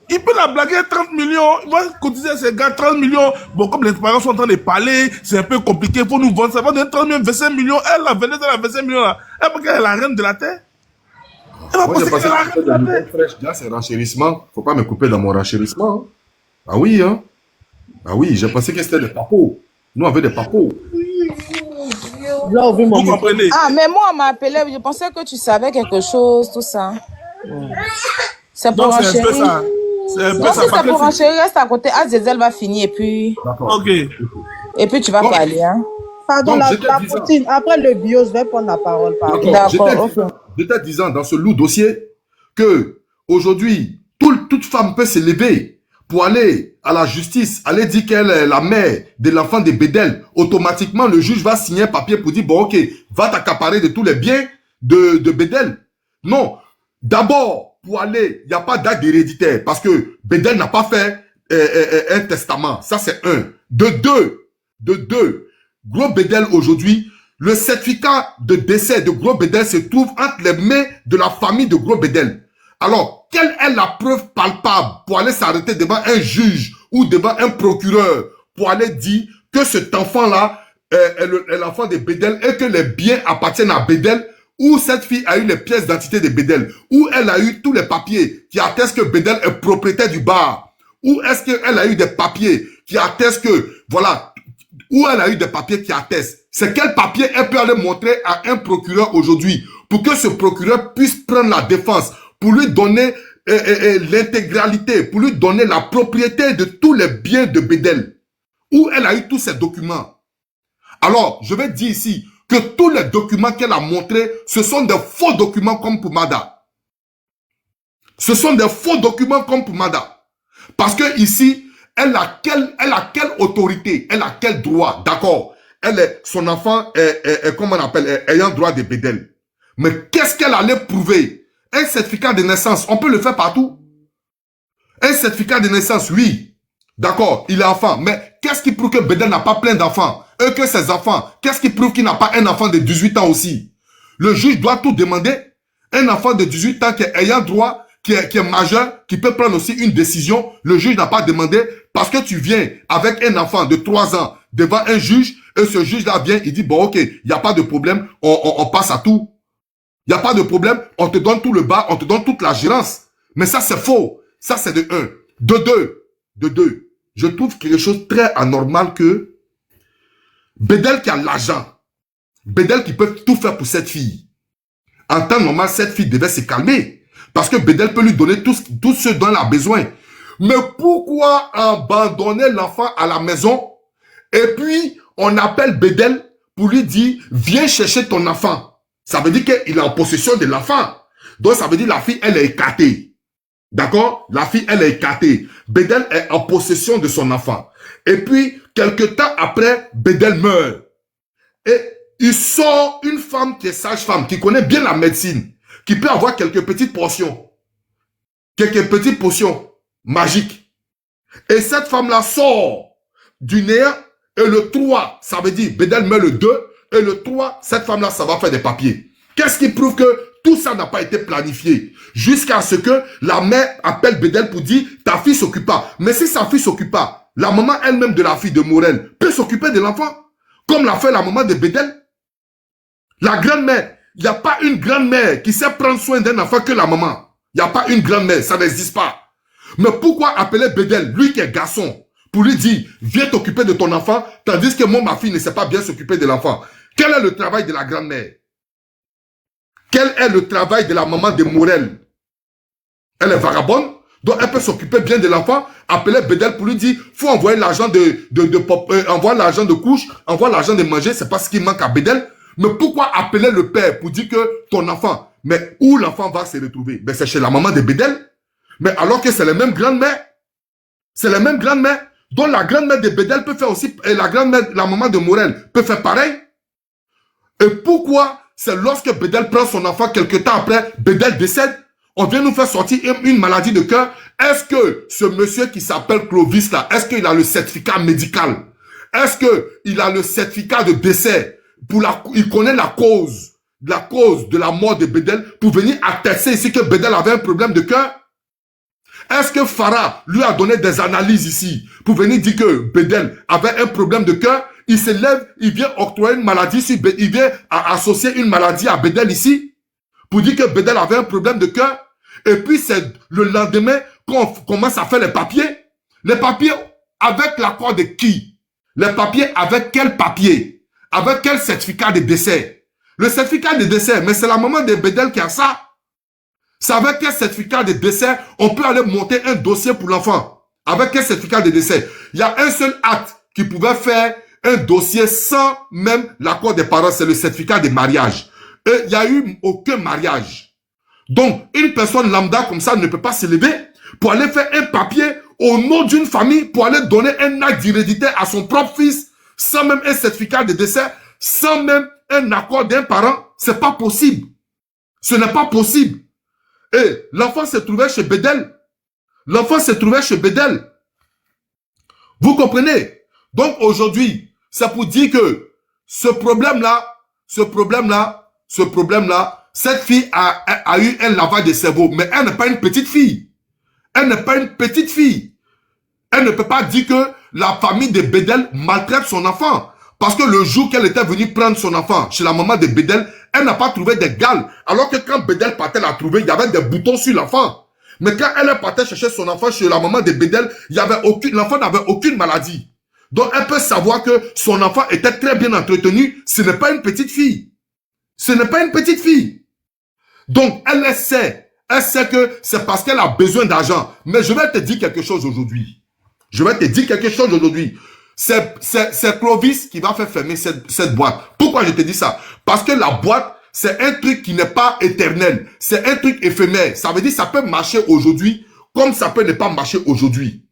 Il peut la blaguer 30 millions, il va cotiser à ses gars 30 millions. Bon, comme les parents sont en train de parler, c'est un peu compliqué, il faut nous vendre, ça va donner 30 millions, 25 millions. Elle a 22 ans, elle a 25 millions là. Elle pense qu'elle est la reine de la terre. Elle va penser qu'elle est la reine de la terre. Là, c'est renchérissement. Faut pas me couper dans mon renchérissement. Hein. Ah oui, hein. Ah oui, j'ai pensé que c'était des papos. Nous, on avait des papos. Vous comprenez? Ah, mais moi, on m'a appelé, je pensais que tu savais quelque chose, tout ça. C'est pour c'est un peu ça. C'est un peu non, ça. si c'est pour enchérir, reste à côté. Azazel va finir et puis... Ok. Et puis tu vas parler, hein. Pardon, la poutine. Après le bio, je vais prendre la parole. D'accord. J'étais disant dans ce lourd dossier que aujourd'hui, toute femme peut se lever pour aller à la justice, aller dire qu'elle est la mère de l'enfant de Bédel. Automatiquement, le juge va signer un papier pour dire, bon, ok, va t'accaparer de tous les biens de Bédel. Non. D'abord, pour aller, il n'y a pas d'acte héréditaire parce que Bédel n'a pas fait un testament. Ça, c'est un. De deux, Gros Bédel aujourd'hui, le certificat de décès de Gros Bédel se trouve entre les mains de la famille de Gros Bédel. Alors, quelle est la preuve palpable pour aller s'arrêter devant un juge ou devant un procureur pour aller dire que cet enfant-là est l'enfant de Bédel et que les biens appartiennent à Bédel, où cette fille a eu les pièces d'identité de Bédel, où elle a eu tous les papiers qui attestent que Bédel est propriétaire du bar, où est-ce qu'elle a eu des papiers qui attestent que, voilà, où elle a eu des papiers qui attestent. C'est quel papier elle peut aller montrer à un procureur aujourd'hui pour que ce procureur puisse prendre la défense, pour lui donner l'intégralité, pour lui donner la propriété de tous les biens de Bédel, où elle a eu tous ces documents. Alors, je vais dire ici que tous les documents qu'elle a montrés, ce sont des faux documents comme pour Mada. Ce sont des faux documents comme pour Mada. Parce que ici, elle a quelle autorité, elle a quel droit, d'accord. Son enfant est comment on appelle, ayant droit de Bédel. Mais qu'est-ce qu'elle allait prouver? Un certificat de naissance, on peut le faire partout. Un certificat de naissance, oui. D'accord, il est enfant. Mais qu'est-ce qui prouve que Bédel n'a pas plein d'enfants? Et que ses enfants, qu'est-ce qui prouve qu'il n'a pas un enfant de 18 ans aussi? Le juge doit tout demander. Un enfant de 18 ans qui est ayant droit, qui est majeur, qui peut prendre aussi une décision. Le juge n'a pas demandé parce que tu viens avec un enfant de 3 ans devant un juge et ce juge-là vient, il dit, bon, ok, il n'y a pas de problème, on passe à tout. Il n'y a pas de problème, on te donne tout le bas, on te donne toute la gérance. Mais ça, c'est faux. Ça, c'est de 1. De deux. Je trouve quelque chose de très anormal que Bédel qui a l'argent, Bédel qui peut tout faire pour cette fille. En temps normal, cette fille devait se calmer. Parce que Bédel peut lui donner tout ce dont elle a besoin. Mais pourquoi abandonner l'enfant à la maison et puis on appelle Bédel pour lui dire, viens chercher ton enfant. Ça veut dire qu'il est en possession de l'enfant. Donc, ça veut dire la fille, elle est écartée. D'accord? La fille, elle est écartée. Bédel est en possession de son enfant. Et puis, quelque temps après, Bédel meurt. Et il sort une femme qui est sage-femme, qui connaît bien la médecine, qui peut avoir quelques petites potions. Quelques petites potions magiques. Et cette femme-là sort du néant. Et le 3, ça veut dire, Bédel meurt le 2. Et le 3, cette femme-là, ça va faire des papiers. Qu'est-ce qui prouve que tout ça n'a pas été planifié? Jusqu'à ce que la mère appelle Bédel pour dire, ta fille s'occupe pas. Mais si sa fille s'occupe pas, la maman elle-même de la fille de Morel peut s'occuper de l'enfant. Comme l'a fait la maman de Bédel. La grand-mère, il n'y a pas une grand-mère qui sait prendre soin d'un enfant que la maman. Il n'y a pas une grand-mère, ça n'existe pas. Mais pourquoi appeler Bédel, lui qui est garçon, pour lui dire, viens t'occuper de ton enfant, tandis que moi, ma fille ne sait pas bien s'occuper de l'enfant? Quel est le travail de la grand-mère? Quel est le travail de la maman de Morel? Elle est vagabonde, donc elle peut s'occuper bien de l'enfant, appeler Bédel pour lui dire, faut envoyer l'argent envoie l'argent de couche, envoie l'argent de manger, c'est pas ce qui manque à Bédel. Mais pourquoi appeler le père pour dire que ton enfant, mais où l'enfant va se retrouver? Ben c'est chez la maman de Bédel. Mais alors que c'est les mêmes grand-mères. C'est les mêmes grand-mères. Donc la grand-mère de Bédel peut faire aussi, et la maman de Morel peut faire pareil. Et pourquoi c'est lorsque Bédel prend son enfant quelque temps après, Bédel décède, on vient nous faire sortir une maladie de cœur? Est-ce que ce monsieur qui s'appelle Clovis là, est-ce qu'il a le certificat médical? Est-ce qu'il a le certificat de décès? Il connaît la cause de la mort de Bédel pour venir attester ici que Bédel avait un problème de cœur? Est-ce que Farah lui a donné des analyses ici pour venir dire que Bédel avait un problème de cœur? Il se lève, il vient octroyer une maladie, il vient associer une maladie à Bédel ici pour dire que Bédel avait un problème de cœur. Et puis c'est le lendemain qu'on commence à faire les papiers. Les papiers avec l'accord de qui? Les papiers avec quel papier? Avec quel certificat de décès? Le certificat de décès, mais c'est la maman de Bédel qui a ça. C'est avec quel certificat de décès on peut aller monter un dossier pour l'enfant? Avec quel certificat de décès? Il y a un seul acte qui pouvait faire un dossier sans même l'accord des parents, c'est le certificat de mariage. Et il n'y a eu aucun mariage. Donc, une personne lambda comme ça ne peut pas se lever pour aller faire un papier au nom d'une famille, pour aller donner un acte d'hérédité à son propre fils, sans même un certificat de décès, sans même un accord d'un parent. C'est pas possible. Ce n'est pas possible. Et l'enfant se trouvait chez Bédel. L'enfant se trouvait chez Bédel. Vous comprenez? Donc aujourd'hui, c'est pour dire que ce problème-là, cette fille a eu un lavage de cerveau, mais elle n'est pas une petite fille. Elle n'est pas une petite fille. Elle ne peut pas dire que la famille de Bédel maltraite son enfant. Parce que le jour qu'elle était venue prendre son enfant chez la maman de Bédel, elle n'a pas trouvé des gales. Alors que quand Bédel partait la trouver, il y avait des boutons sur l'enfant. Mais quand elle partait chercher son enfant chez la maman de Bédel, l'enfant n'avait aucune maladie. Donc elle peut savoir que son enfant était très bien entretenu. Ce n'est pas une petite fille. Ce n'est pas une petite fille. Donc elle sait que c'est parce qu'elle a besoin d'argent. Mais je vais te dire quelque chose aujourd'hui. C'est Clovis qui va faire fermer cette boîte. Pourquoi je te dis ça? Parce que la boîte, c'est un truc qui n'est pas éternel. C'est un truc éphémère. Ça veut dire que ça peut marcher aujourd'hui comme ça peut ne pas marcher aujourd'hui.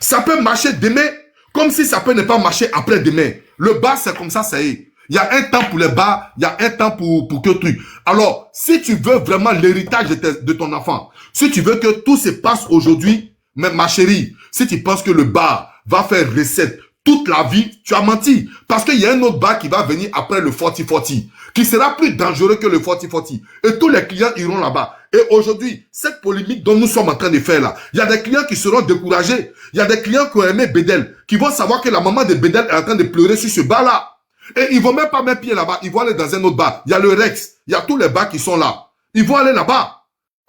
Ça peut marcher demain comme si ça peut ne pas marcher après-demain. Le bar, c'est comme ça, ça y est. Il y a un temps pour les bars, il y a un temps pour que truc. Alors, si tu veux vraiment l'héritage de ton enfant, si tu veux que tout se passe aujourd'hui, mais ma chérie, si tu penses que le bar va faire recette toute la vie, tu as menti. Parce qu'il y a un autre bar qui va venir après le 40-40, qui sera plus dangereux que le 40-40. Et tous les clients iront là-bas. Et aujourd'hui, cette polémique dont nous sommes en train de faire là, il y a des clients qui seront découragés. Il y a des clients qui ont aimé Bédel, qui vont savoir que la maman de Bédel est en train de pleurer sur ce bar-là. Et ils vont même pas mettre pied là-bas, ils vont aller dans un autre bar. Il y a le Rex, il y a tous les bars qui sont là. Ils vont aller là-bas.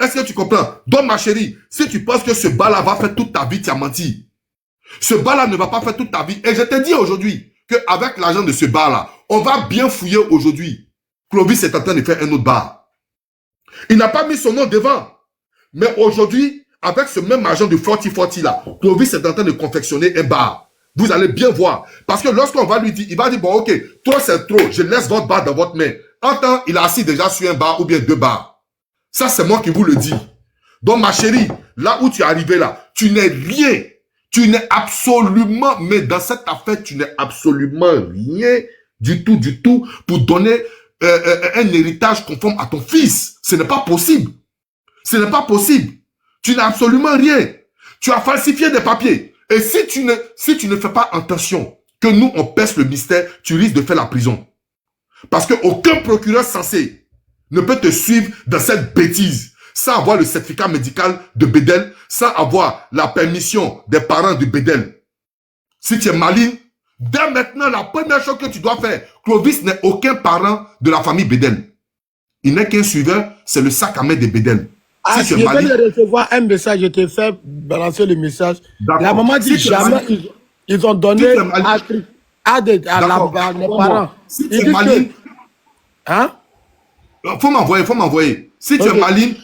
Est-ce que tu comprends? Donc ma chérie, si tu penses que ce bar-là va faire toute ta vie, tu as menti. Ce bar-là ne va pas faire toute ta vie. Et je te dis aujourd'hui qu'avec l'argent de ce bar-là, on va bien fouiller aujourd'hui. Clovis est en train de faire un autre bar. Il n'a pas mis son nom devant. Mais aujourd'hui, avec ce même argent de 40-40 là, Clovis est en train de confectionner un bar. Vous allez bien voir. Parce que lorsqu'on va lui dire, il va dire, bon, ok, toi c'est trop, je laisse votre bar dans votre main. En temps, il est assis déjà sur un bar ou bien deux bars. Ça, c'est moi qui vous le dis. Donc, ma chérie, là où tu es arrivé là, tu n'es rien. Tu n'es absolument, mais dans cette affaire, tu n'es absolument rien du tout pour donner un héritage conforme à ton fils. Ce n'est pas possible. Ce n'est pas possible. Tu n'as absolument rien. Tu as falsifié des papiers. Et si tu ne fais pas attention que nous, on pèse le mystère, tu risques de faire la prison. Parce qu'aucun procureur censé ne peut te suivre dans cette bêtise sans avoir le certificat médical de Bédel, sans avoir la permission des parents de Bédel. Si tu es maligne, dès maintenant, la première chose que tu dois faire, Clovis n'est aucun parent de la famille Bédel. Il n'est qu'un suiveur, c'est le sac à main de Bédel. Ah, si je viens de recevoir un message, je te fais balancer le message. La maman dit jamais ils ont donné à les parents. Si tu es maligne, hein? Faut m'envoyer. Si tu es maligne,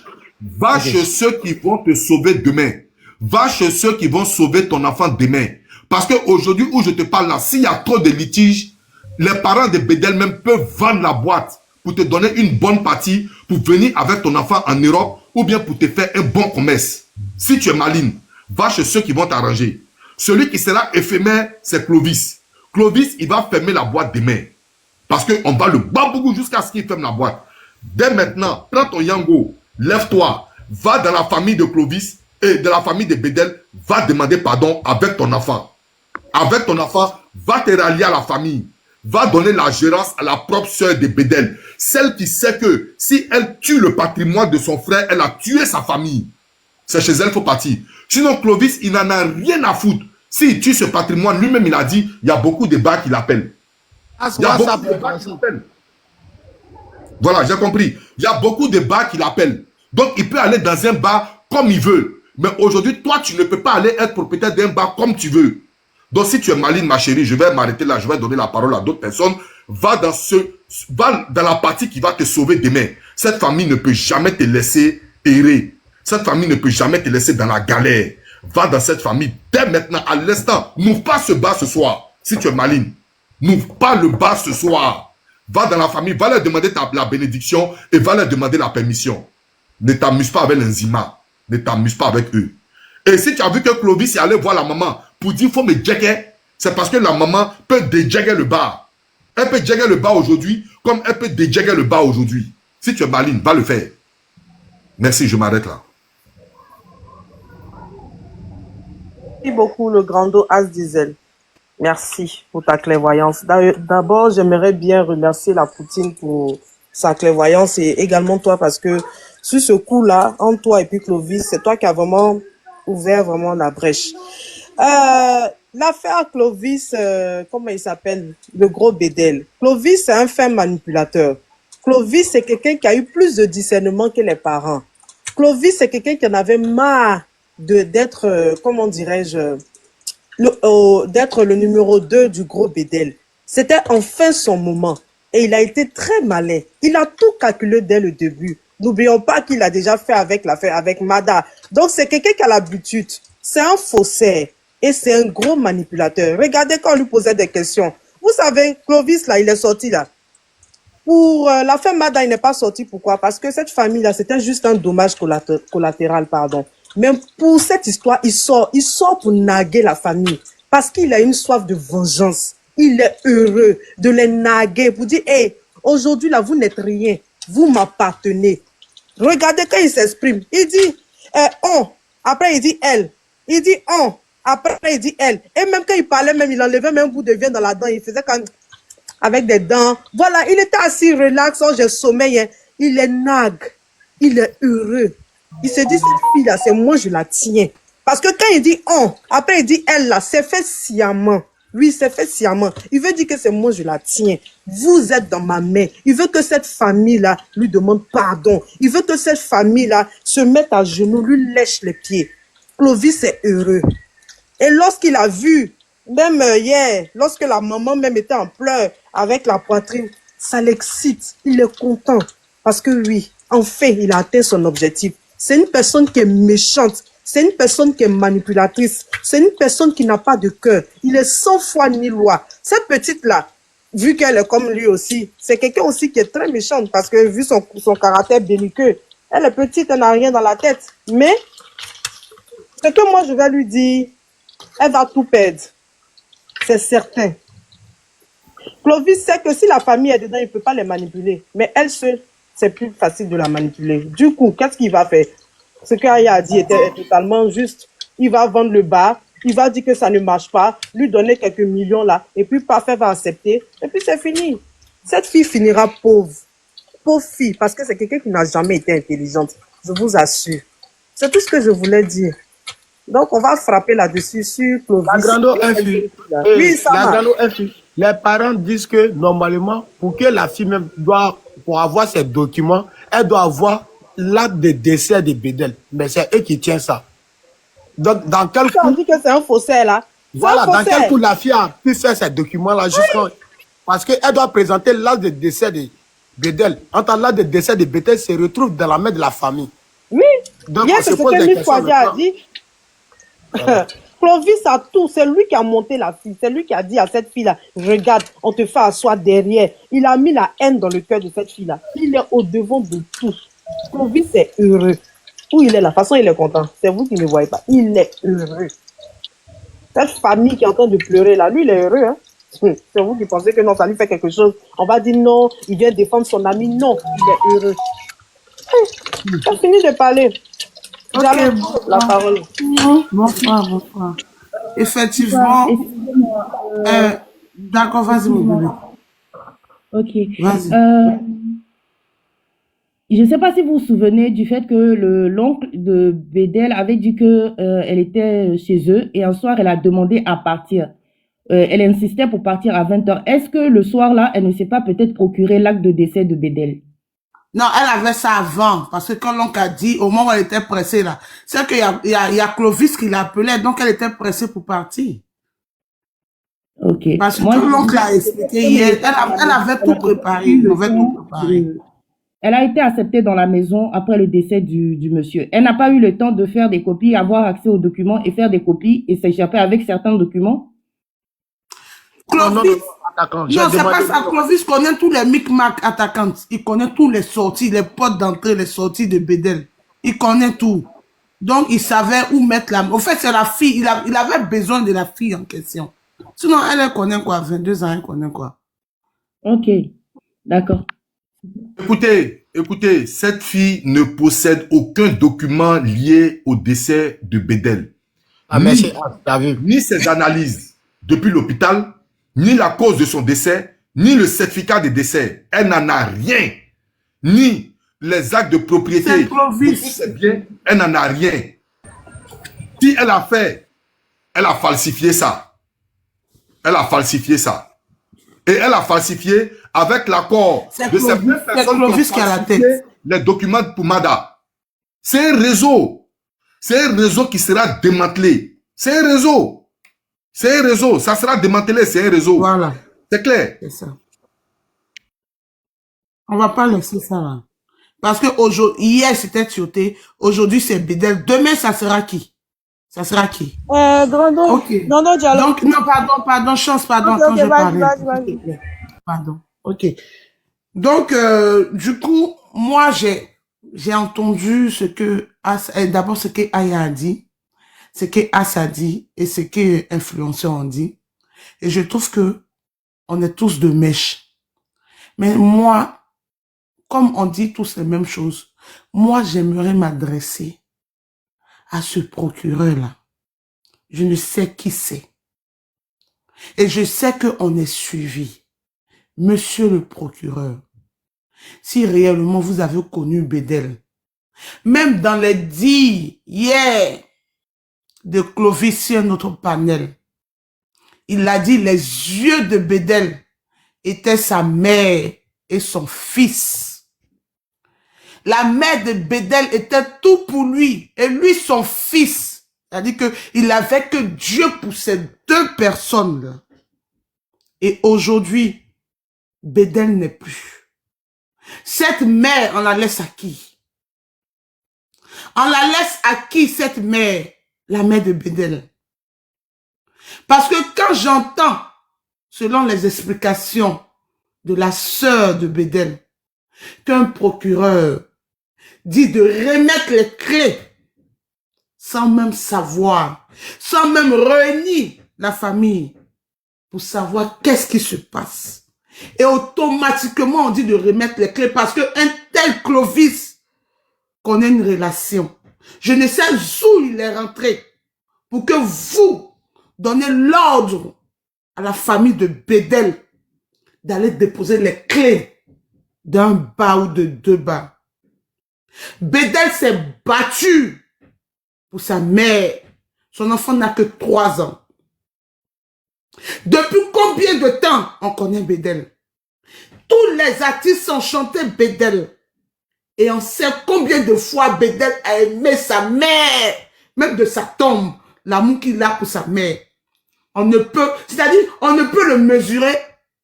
va chez ceux qui vont te sauver demain. Va chez ceux qui vont sauver ton enfant demain. Parce qu'aujourd'hui où je te parle là, s'il y a trop de litiges, les parents de Bédel même peuvent vendre la boîte pour te donner une bonne partie, pour venir avec ton enfant en Europe, ou bien pour te faire un bon commerce. Si tu es maligne, va chez ceux qui vont t'arranger. Celui qui sera éphémère, c'est Clovis. Clovis, il va fermer la boîte demain. Parce qu'on va le baboukou jusqu'à ce qu'il ferme la boîte. Dès maintenant, prends ton yango, lève-toi, va dans la famille de Clovis et de la famille de Bédel, va demander pardon avec ton enfant. Avec ton enfant, va te rallier à la famille. Va donner la gérance à la propre sœur de Bédel. Celle qui sait que si elle tue le patrimoine de son frère, elle a tué sa famille. C'est chez elle qu'il faut partir. Sinon, Clovis, il n'en a rien à foutre. S'il tue ce patrimoine, lui-même, il a dit, il y a beaucoup de bas qui l'appellent. Il y a beaucoup de bas qui l'appellent. Voilà, j'ai compris. Il y a beaucoup de bars qui l'appellent. Donc, il peut aller dans un bar comme il veut. Mais aujourd'hui, toi, tu ne peux pas aller être propriétaire d'un bar comme tu veux. Donc, si tu es maligne, ma chérie, je vais m'arrêter là, je vais donner la parole à d'autres personnes. Va dans la partie qui va te sauver demain. Cette famille ne peut jamais te laisser errer. Cette famille ne peut jamais te laisser dans la galère. Va dans cette famille dès maintenant, à l'instant. N'ouvre pas ce bar ce soir, si tu es maligne. N'ouvre pas le bar ce soir. Va dans la famille, va leur demander la bénédiction et va leur demander la permission. Ne t'amuse pas avec l'enzima. Ne t'amuse pas avec eux. Et si tu as vu que Clovis est allé voir la maman pour dire, il faut me jagger, c'est parce que la maman peut déjagger le bar. Elle peut jagger le bar aujourd'hui comme elle peut déjagger le bar aujourd'hui. Si tu es maligne, va le faire. Merci, je m'arrête là. Merci beaucoup, le grando As Diesel. Merci pour ta clairvoyance. D'abord, j'aimerais bien remercier la Poutine pour sa clairvoyance et également toi parce que sur ce coup-là, entre toi et puis Clovis, c'est toi qui as vraiment ouvert vraiment la brèche. L'affaire Clovis, comment il s'appelle? Le gros Bédel. Clovis, c'est un fin manipulateur. Clovis, c'est quelqu'un qui a eu plus de discernement que les parents. Clovis, c'est quelqu'un qui en avait marre d'être, comment dirais-je, d'être le numéro 2 du gros Bédel. C'était enfin son moment. Et il a été très malin. Il a tout calculé dès le début. N'oublions pas qu'il a déjà fait avec l'affaire, avec Mada. Donc c'est quelqu'un qui a l'habitude. C'est un faussaire. Et c'est un gros manipulateur. Regardez quand on lui posait des questions. Vous savez, Clovis, là, il est sorti là. Pour l'affaire Mada, il n'est pas sorti. Pourquoi? Parce que cette famille-là, c'était juste un dommage collatéral, pardon. Mais pour cette histoire, il sort pour naguer la famille. Parce qu'il a une soif de vengeance. Il est heureux de les naguer pour dire, hey, aujourd'hui là, vous n'êtes rien. Vous m'appartenez. Regardez quand il s'exprime. Il dit, on. Après, il dit elle. Il dit on. Après, il dit elle. Et même quand il parlait, même, il enlevait même un bout de viande dans la dent. Il faisait quand avec des dents. Voilà, il était assis, relax, oh, j'ai sommeil. Hein. Il est nague. Il est heureux. Il se dit, cette fille-là, c'est moi, je la tiens. Parce que quand il dit on, après il dit elle, là, c'est fait sciemment. Oui, c'est fait sciemment. Il veut dire que c'est moi, je la tiens. Vous êtes dans ma main. Il veut que cette famille-là lui demande pardon. Il veut que cette famille-là se mette à genoux, lui lèche les pieds. Clovis est heureux. Et lorsqu'il a vu, même hier, lorsque la maman même était en pleurs avec la poitrine, ça l'excite. Il est content. Parce que oui, en fait, il a atteint son objectif. C'est une personne qui est méchante. C'est une personne qui est manipulatrice. C'est une personne qui n'a pas de cœur. Il est sans foi ni loi. Cette petite-là, vu qu'elle est comme lui aussi, c'est quelqu'un aussi qui est très méchante parce que vu son caractère belliqueux, elle est petite, elle n'a rien dans la tête. Mais, ce que moi je vais lui dire, elle va tout perdre. C'est certain. Clovis sait que si la famille est dedans, il ne peut pas les manipuler. Mais elle seule, c'est plus facile de la manipuler. Du coup, qu'est-ce qu'il va faire? Ce qu'Aya a dit était totalement juste. Il va vendre le bar, il va dire que ça ne marche pas, lui donner quelques millions là, et puis Parfait va accepter, et puis c'est fini. Cette fille finira pauvre. Pauvre fille, parce que c'est quelqu'un qui n'a jamais été intelligente. Je vous assure. C'est tout ce que je voulais dire. Donc, on va frapper là-dessus sur Clovis. La grande infime. Oui, ça la marche. grande infime. Les parents disent que normalement, pour que la fille même doit, pour avoir ses documents, elle doit avoir l'acte de décès de Bédel. Mais c'est eux qui tiennent ça. Donc, dans quel coup... On dit que c'est un faussaire, là. Voilà, dans quel coup la fille a pu faire ces documents-là jusqu'en... Parce qu'elle doit présenter l'acte de décès de Bédel. Entre l'acte de décès de Bédel se retrouve dans la main de la famille. Oui. Donc, Hier, on se c'est ce pose que des Miss questions Kouadia a maintenant. dit. Clovis a tout. C'est lui qui a monté la fille. C'est lui qui a dit à cette fille-là, regarde, on te fait asseoir derrière. Il a mis la haine dans le cœur de cette fille-là. Il est au-devant de tout. Clovis est heureux. Où il est là, de toute façon, il est content. C'est vous qui ne le voyez pas. Il est heureux. Cette famille qui est en train de pleurer là, lui, il est heureux. Hein? C'est vous qui pensez que non, ça lui fait quelque chose. On va dire non, il vient défendre son ami. Non, il est heureux. J'ai fini de parler. Ok, J'allais la parole. bonsoir, bonsoir. Effectivement, d'accord, vas-y, mon bébé. Ok. Vas-y. Je ne sais pas si vous vous souvenez du fait que l'oncle de Bédel avait dit que elle était chez eux et un soir, elle a demandé à partir. Elle insistait pour partir à 20h. Est-ce que le soir-là, elle ne s'est pas peut-être procuré l'acte de décès de Bédel? Non, elle avait ça avant, parce que quand l'oncle a dit, au moment où elle était pressée, là, c'est qu'il y a Clovis qui l'appelait, donc elle était pressée pour partir. Ok. Parce que quand l'oncle a expliqué hier, elle avait tout préparé, elle avait tout préparé. Elle a été acceptée dans la maison après le décès du monsieur. Elle n'a pas eu le temps de faire des copies, avoir accès aux documents et faire des copies et s'échapper avec certains documents. Clovis, non, c'est pas ça. Clovis connaît tous les micmacs attaquants. Il connaît tous les sorties, les portes d'entrée, les sorties de Bédel. Il connaît tout. Donc, il savait où mettre la main. Au fait, c'est la fille. Il avait besoin de la fille en question. Sinon, elle connaît quoi? 22 ans, elle connaît quoi? Ok, d'accord. Écoutez, cette fille ne possède aucun document lié au décès de Bédel. Ah, merci, David. Ni ses analyses depuis l'hôpital, ni la cause de son décès, ni le certificat de décès. Elle n'en a rien. Ni les actes de propriété. C'est Clovis. Elle n'en a rien. Si elle a fait, elle a falsifié ça. Elle a falsifié ça. Et elle a falsifié avec l'accord de certaines personnes Clovis qui a la tête. Les documents pour Mada. C'est un réseau. C'est un réseau qui sera démantelé. C'est un réseau. C'est un réseau. Ça sera démantelé. C'est un réseau. Voilà. C'est clair. C'est ça. On va pas laisser ça là. Parce que hier c'était Tioté. Aujourd'hui c'est Bédel. Demain ça sera qui? Ça sera qui? Grandon. Ok. Non, dialogue. Donc, non, pardon, chance, pardon. Ok, Quand je vas-y, parlais. vas-y. Pardon. Ok. Donc, du coup, moi, j'ai entendu ce que d'abord ce que Aya a dit, ce que As a dit et ce que influenceurs ont dit. Et je trouve que on est tous de mèche. Mais moi, comme on dit tous les mêmes choses, moi, j'aimerais m'adresser à ce procureur-là. Je ne sais qui c'est. Et je sais qu'on est suivi. Monsieur le procureur, si réellement vous avez connu Bédel, même dans les dires hier de Clovis sur notre panel, il a dit les yeux de Bédel étaient sa mère et son fils. La mère de Bédel était tout pour lui et lui son fils. C'est-à-dire qu'il n'avait que Dieu pour ces deux personnes-là. Et aujourd'hui, Bédel n'est plus. Cette mère, on la laisse à qui? On la laisse à qui cette mère? La mère de Bédel. Parce que quand j'entends, selon les explications de la sœur de Bédel, qu'un procureur dit de remettre les clés sans même savoir, sans même réunir la famille pour savoir qu'est-ce qui se passe. Et automatiquement, on dit de remettre les clés parce qu'un tel Clovis connaît une relation. Je ne sais où il est rentré pour que vous donnez l'ordre à la famille de Bédel d'aller déposer les clés d'un bas ou de deux bas. Bédel s'est battu pour sa mère. Son enfant n'a que 3 ans. Depuis combien de temps on connaît Bédel? Tous les artistes ont chanté Bédel. Et on sait combien de fois Bédel a aimé sa mère, même de sa tombe, l'amour qu'il a pour sa mère. On ne peut, c'est-à-dire, on ne peut le mesurer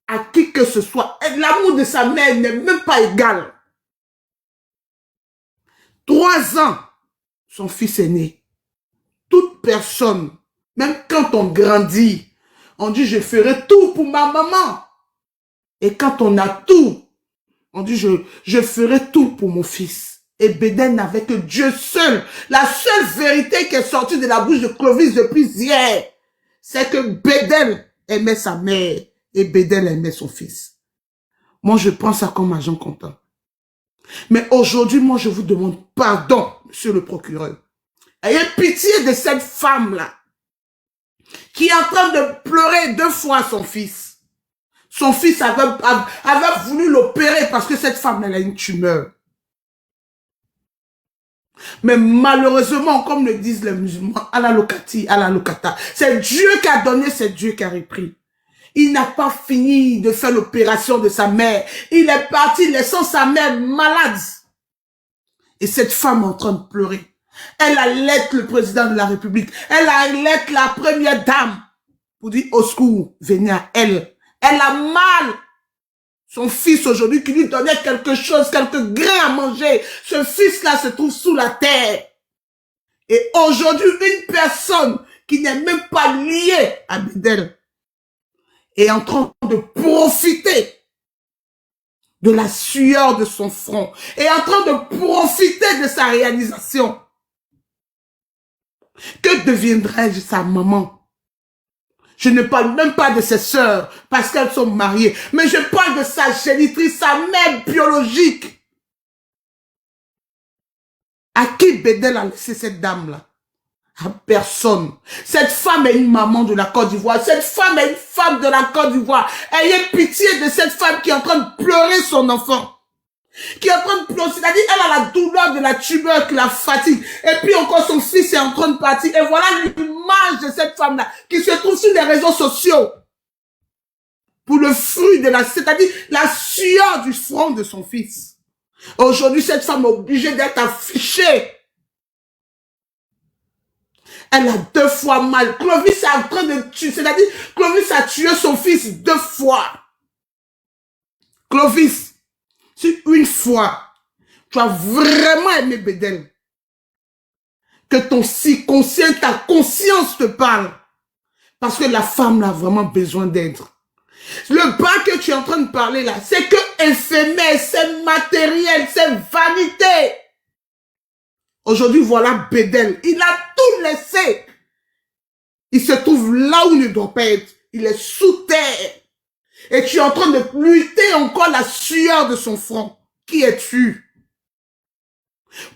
à qui que ce soit. L'amour de sa mère n'est même pas égal. 3 ans, son fils est né. Toute personne, même quand on grandit, on dit je ferai tout pour ma maman. Et quand on a tout, on dit je ferai tout pour mon fils. Et Bédel n'avait que Dieu seul. La seule vérité qui est sortie de la bouche de Clovis depuis hier, c'est que Bédel aimait sa mère Et Bédel aimait son fils. Moi, je prends ça comme agent comptant. Mais aujourd'hui, moi, je vous demande pardon, monsieur le procureur. Ayez pitié de cette femme-là qui est en train de pleurer 2 fois son fils. Son fils avait voulu l'opérer parce que cette femme, elle a une tumeur. Mais malheureusement, comme le disent les musulmans, à la locata, c'est Dieu qui a donné, c'est Dieu qui a repris. Il n'a pas fini de faire l'opération de sa mère. Il est parti laissant sa mère malade. Et cette femme est en train de pleurer. Elle allait le président de la République. Elle allait la première dame. Pour dire au secours, venez à elle. Elle a mal. Son fils aujourd'hui qui lui donnait quelque chose, quelques grains à manger. Ce fils-là se trouve sous la terre. Et aujourd'hui, une personne qui n'est même pas liée à Bédel est en train de profiter de la sueur de son front, est en train de profiter de sa réalisation. Que deviendrai-je sa maman? Je ne parle même pas de ses sœurs parce qu'elles sont mariées, mais je parle de sa génitrice, sa mère biologique. À qui Bédel a laissé cette dame-là? À personne. Cette femme est une maman de la Côte d'Ivoire. Cette femme est une femme de la Côte d'Ivoire. Ayez pitié de cette femme qui est en train de pleurer son enfant. Qui est en train de pleurer. C'est-à-dire, elle a la douleur de la tumeur qui la fatigue. Et puis encore, son fils est en train de partir. Et voilà l'image de cette femme-là qui se trouve sur les réseaux sociaux. Pour le fruit de c'est-à-dire la sueur du front de son fils. Aujourd'hui, cette femme est obligée d'être affichée. Elle a 2 fois mal. Clovis est en train de tuer. C'est-à-dire, Clovis a tué son fils 2 fois. Clovis, si une fois, tu as vraiment aimé Bédel, que ton subconscient, ta conscience te parle, parce que la femme a vraiment besoin d'aide. Le bas que tu es en train de parler là, c'est que éphémère, c'est matériel, c'est vanité. Aujourd'hui, voilà Bédel. Il a tout laissé. Il se trouve là où il ne doit pas être. Il est sous terre. Et tu es en train de lutter encore la sueur de son front. Qui es-tu?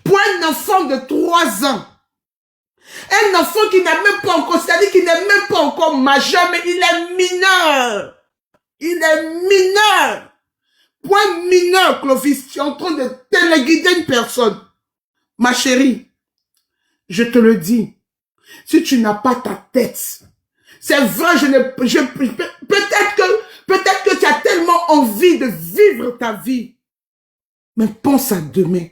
Pour un enfant de 3 ans. Un enfant qui n'a même pas encore, c'est-à-dire qu'il n'est même pas encore majeur, mais il est mineur. Il est mineur. Pour un mineur, Clovis, tu es en train de téléguider une personne. Ma chérie, je te le dis, si tu n'as pas ta tête, c'est vrai, peut-être que tu as tellement envie de vivre ta vie, mais pense à demain.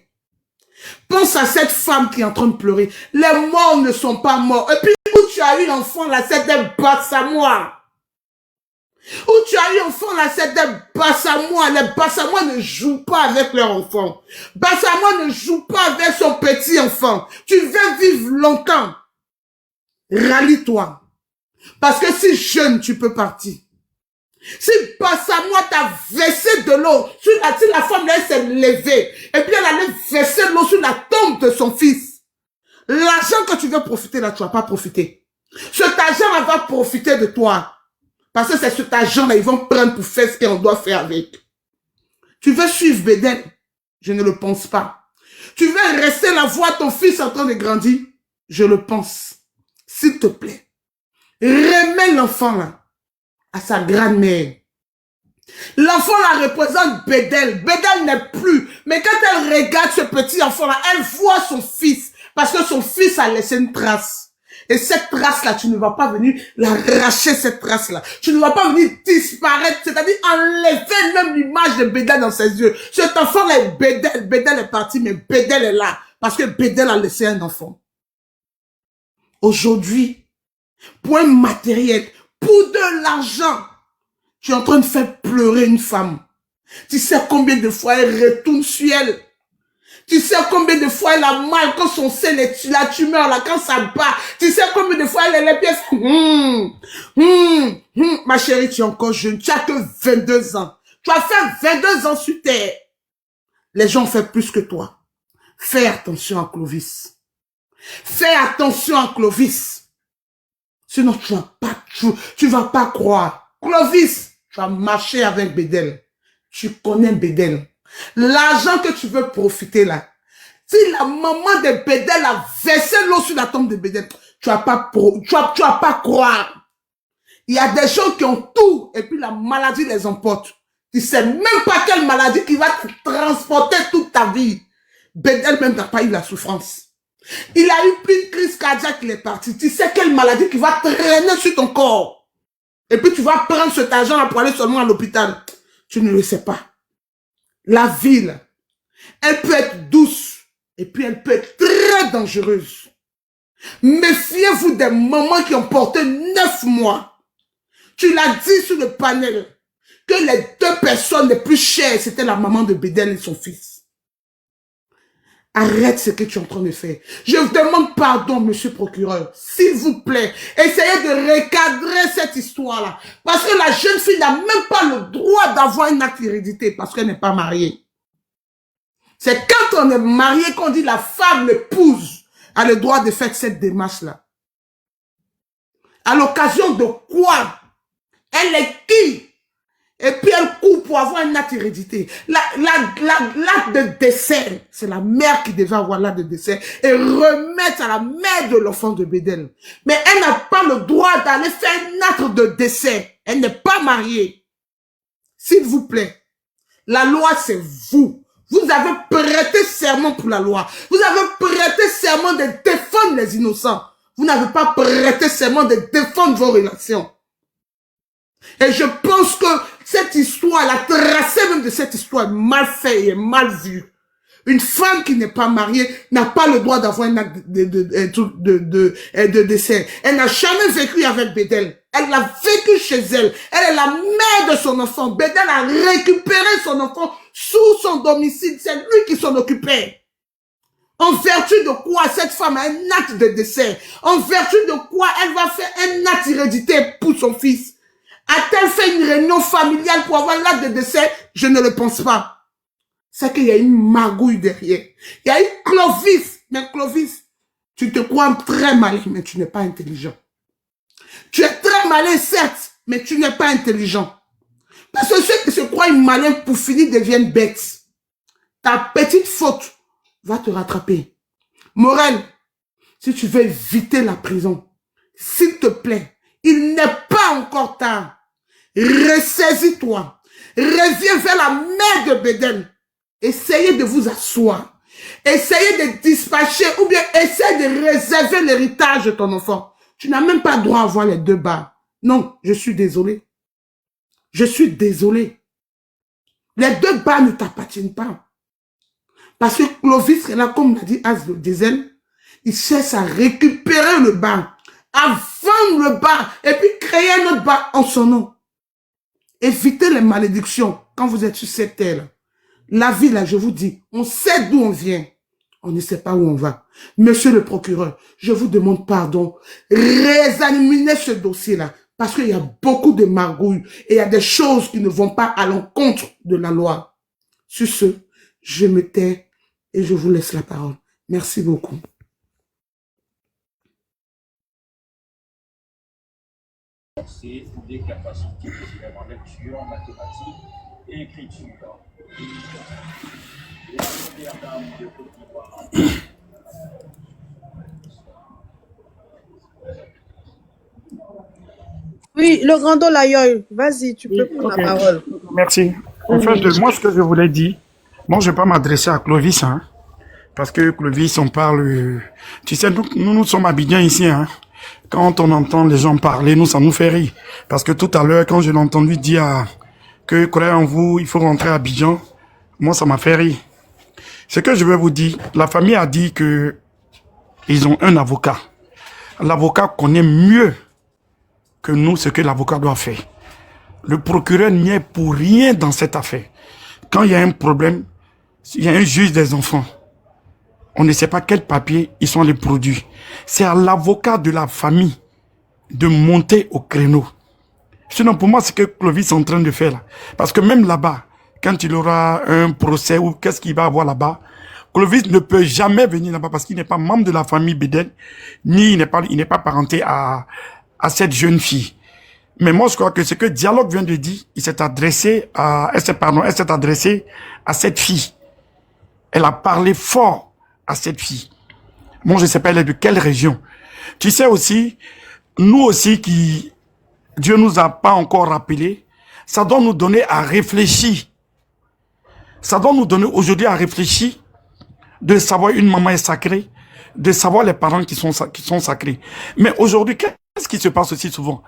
Pense à cette femme qui est en train de pleurer. Les morts ne sont pas morts. Et puis, où tu as eu l'enfant là, c'était Bassamois. Où tu as eu l'enfant là, c'était Bassamois. Les Bassamois ne jouent pas avec leur enfant. Bassamois ne joue pas avec son petit enfant. Tu veux vivre longtemps. Rallie-toi. Parce que si jeune, tu peux partir. Si Bassamois t'a versé de l'eau, si la femme là s'est levée, et puis elle allait verser de l'eau sur la tombe de son fils, l'argent que tu veux profiter là, tu vas pas profiter. Cet argent va profiter de toi. Parce que c'est cet argent-là, ils vont prendre pour faire ce qu'on doit faire avec. Tu veux suivre Bédel? Je ne le pense pas. Tu veux rester là, voir ton fils en train de grandir? Je le pense. S'il te plaît, remets l'enfant là à sa grand-mère. L'enfant là représente Bédel. Bédel n'est plus. Mais quand elle regarde ce petit enfant là, elle voit son fils. Parce que son fils a laissé une trace. Et cette trace-là, tu ne vas pas venir l'arracher, cette trace-là. Tu ne vas pas venir disparaître, c'est-à-dire enlever même l'image de Bédel dans ses yeux. Cet enfant-là est Bédel. Bédel est parti, mais Bédel est là. Parce que Bédel a laissé un enfant. Aujourd'hui, pour un matériel, pour de l'argent, tu es en train de faire pleurer une femme. Tu sais combien de fois elle retourne sur elle. Tu sais combien de fois elle a mal quand son sein est la tumeur là, quand ça bat. Tu sais combien de fois elle est les pièces. Ma chérie, tu es encore jeune. Tu as que 22 ans. Tu as fait 22 ans sur terre. Les gens ont fait plus que toi. Fais attention à Clovis. Fais attention à Clovis. Sinon, tu vas pas croire. Clovis, Tu as marché avec Bédel. Tu connais Bédel. L'argent que tu veux profiter là. Si la maman de Bédel a versé l'eau sur la tombe de Bédel, tu vas pas croire. Il y a des gens qui ont tout et puis la maladie les emporte. Tu sais même pas quelle maladie qui va te transporter toute ta vie. Bédel même n'a pas eu la souffrance. Il a eu une crise cardiaque, il est parti. Tu sais quelle maladie qui va traîner sur ton corps. Et puis tu vas prendre cet argent pour aller seulement à l'hôpital. Tu ne le sais pas. La vie, elle peut être douce et puis elle peut être très dangereuse. Méfiez-vous des mamans qui ont porté 9 mois. Tu l'as dit sur le panel que les 2 personnes les plus chères, c'était la maman de Bédel et son fils. Arrête ce que tu es en train de faire. Je vous demande pardon, monsieur procureur. S'il vous plaît, essayez de recadrer cette histoire-là. Parce que la jeune fille n'a même pas le droit d'avoir un acte d'hérédité parce qu'elle n'est pas mariée. C'est quand on est marié qu'on dit la femme, l'épouse, a le droit de faire cette démarche-là. À l'occasion de quoi? Elle est qui? Et puis elle court pour avoir un acte d'hérédité. L'acte de décès, c'est la mère qui devait avoir l'acte de décès et remettre à la mère de l'enfant de Bédel. Mais elle n'a pas le droit d'aller faire un acte de décès. Elle n'est pas mariée. S'il vous plaît, la loi c'est vous. Vous avez prêté serment pour la loi. Vous avez prêté serment de défendre les innocents. Vous n'avez pas prêté serment de défendre vos relations. Et je pense que cette histoire, la tracée même de cette histoire est mal faite et mal vue. Une femme qui n'est pas mariée n'a pas le droit d'avoir un acte de décès. Elle n'a jamais vécu avec Bédel. Elle l'a vécu chez elle. Elle est la mère de son enfant. Bédel a récupéré son enfant sous son domicile. C'est lui qui s'en occupait. En vertu de quoi cette femme a un acte de décès? En vertu de quoi elle va faire un acte d'hérédité pour son fils? A-t-elle fait une réunion familiale pour avoir l'acte de décès? Je ne le pense pas. C'est qu'il y a une magouille derrière. Il y a une Clovis. Mais Clovis, tu te crois très malin, mais tu n'es pas intelligent. Tu es très malin, certes, mais tu n'es pas intelligent. Parce que ceux qui se croient malins pour finir deviennent bêtes. Ta petite faute va te rattraper. Morel, si tu veux éviter la prison, s'il te plaît, il n'est pas encore tard. Ressaisis-toi. Reviens vers la mère de Bédel. Essayez de vous asseoir. Essayez de dispatcher ou bien essayez de réserver l'héritage de ton enfant. Tu n'as même pas droit à avoir les 2 barres. Non, je suis désolé. Je suis désolé. Les 2 barres ne t'appartiennent pas. Parce que Clovis, là, comme l'a dit Az le Diesel, il cherche à récupérer le bar, à vendre le bar et puis créer un autre bar en son nom. Évitez les malédictions quand vous êtes sur cette terre. La vie, là, je vous dis, on sait d'où on vient. On ne sait pas où on va. Monsieur le procureur, je vous demande pardon. Réexaminez ce dossier-là. Parce qu'il y a beaucoup de magouilles et il y a des choses qui ne vont pas à l'encontre de la loi. Sur ce, je me tais et je vous laisse la parole. Merci beaucoup. C'est des capacités en lecture, en mathématiques et écriture. La première dame de Côte d'Ivoire. Oui, le grand Layoy, vas-y, tu peux prendre la parole. Merci. En fait, moi, ce que je voulais dire, moi, je ne vais pas m'adresser à Clovis, hein, parce que Clovis, on parle... tu sais, nous sommes Abidjan ici, hein. Quand on entend les gens parler, nous, ça nous fait rire. Parce que tout à l'heure, quand je l'ai entendu dire que croyez en vous, il faut rentrer à Abidjan, moi, ça m'a fait rire. Ce que je veux vous dire, la famille a dit que ils ont un avocat. L'avocat connaît mieux que nous ce que l'avocat doit faire. Le procureur n'y est pour rien dans cette affaire. Quand il y a un problème, il y a un juge des enfants. On ne sait pas quel papier ils sont les produits. C'est à l'avocat de la famille de monter au créneau. Sinon, pour moi, c'est ce que Clovis est en train de faire là. Parce que même là-bas, quand il aura un procès ou qu'est-ce qu'il va avoir là-bas, Clovis ne peut jamais venir là-bas parce qu'il n'est pas membre de la famille Bédel, ni il n'est pas parenté à cette jeune fille. Mais moi, je crois que ce que Dialogue vient de dire, il s'est adressé à, elle s'est adressée à cette fille. Elle a parlé fort à cette fille. Moi, je ne sais pas elle est de quelle région. Tu sais aussi, nous aussi qui, Dieu nous a pas encore rappelé, ça doit nous donner à réfléchir. Ça doit nous donner aujourd'hui à réfléchir, de savoir une maman est sacrée, de savoir les parents qui sont sacrés. Mais aujourd'hui, qu'est-ce qui se passe aussi souvent?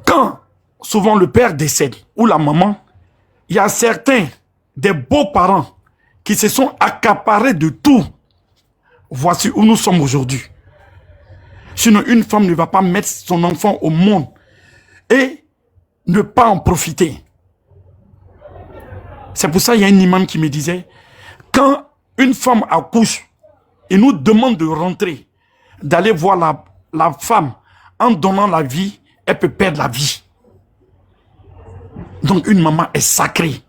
Quand souvent le père décède ou la maman, il y a certains des beaux-parents qui se sont accaparés de tout. Voici où nous sommes aujourd'hui. Sinon, une femme ne va pas mettre son enfant au monde et ne pas en profiter. C'est pour ça qu'il y a un imam qui me disait, quand une femme accouche et nous demande de rentrer, d'aller voir la femme en donnant la vie, elle peut perdre la vie. Donc une maman est sacrée.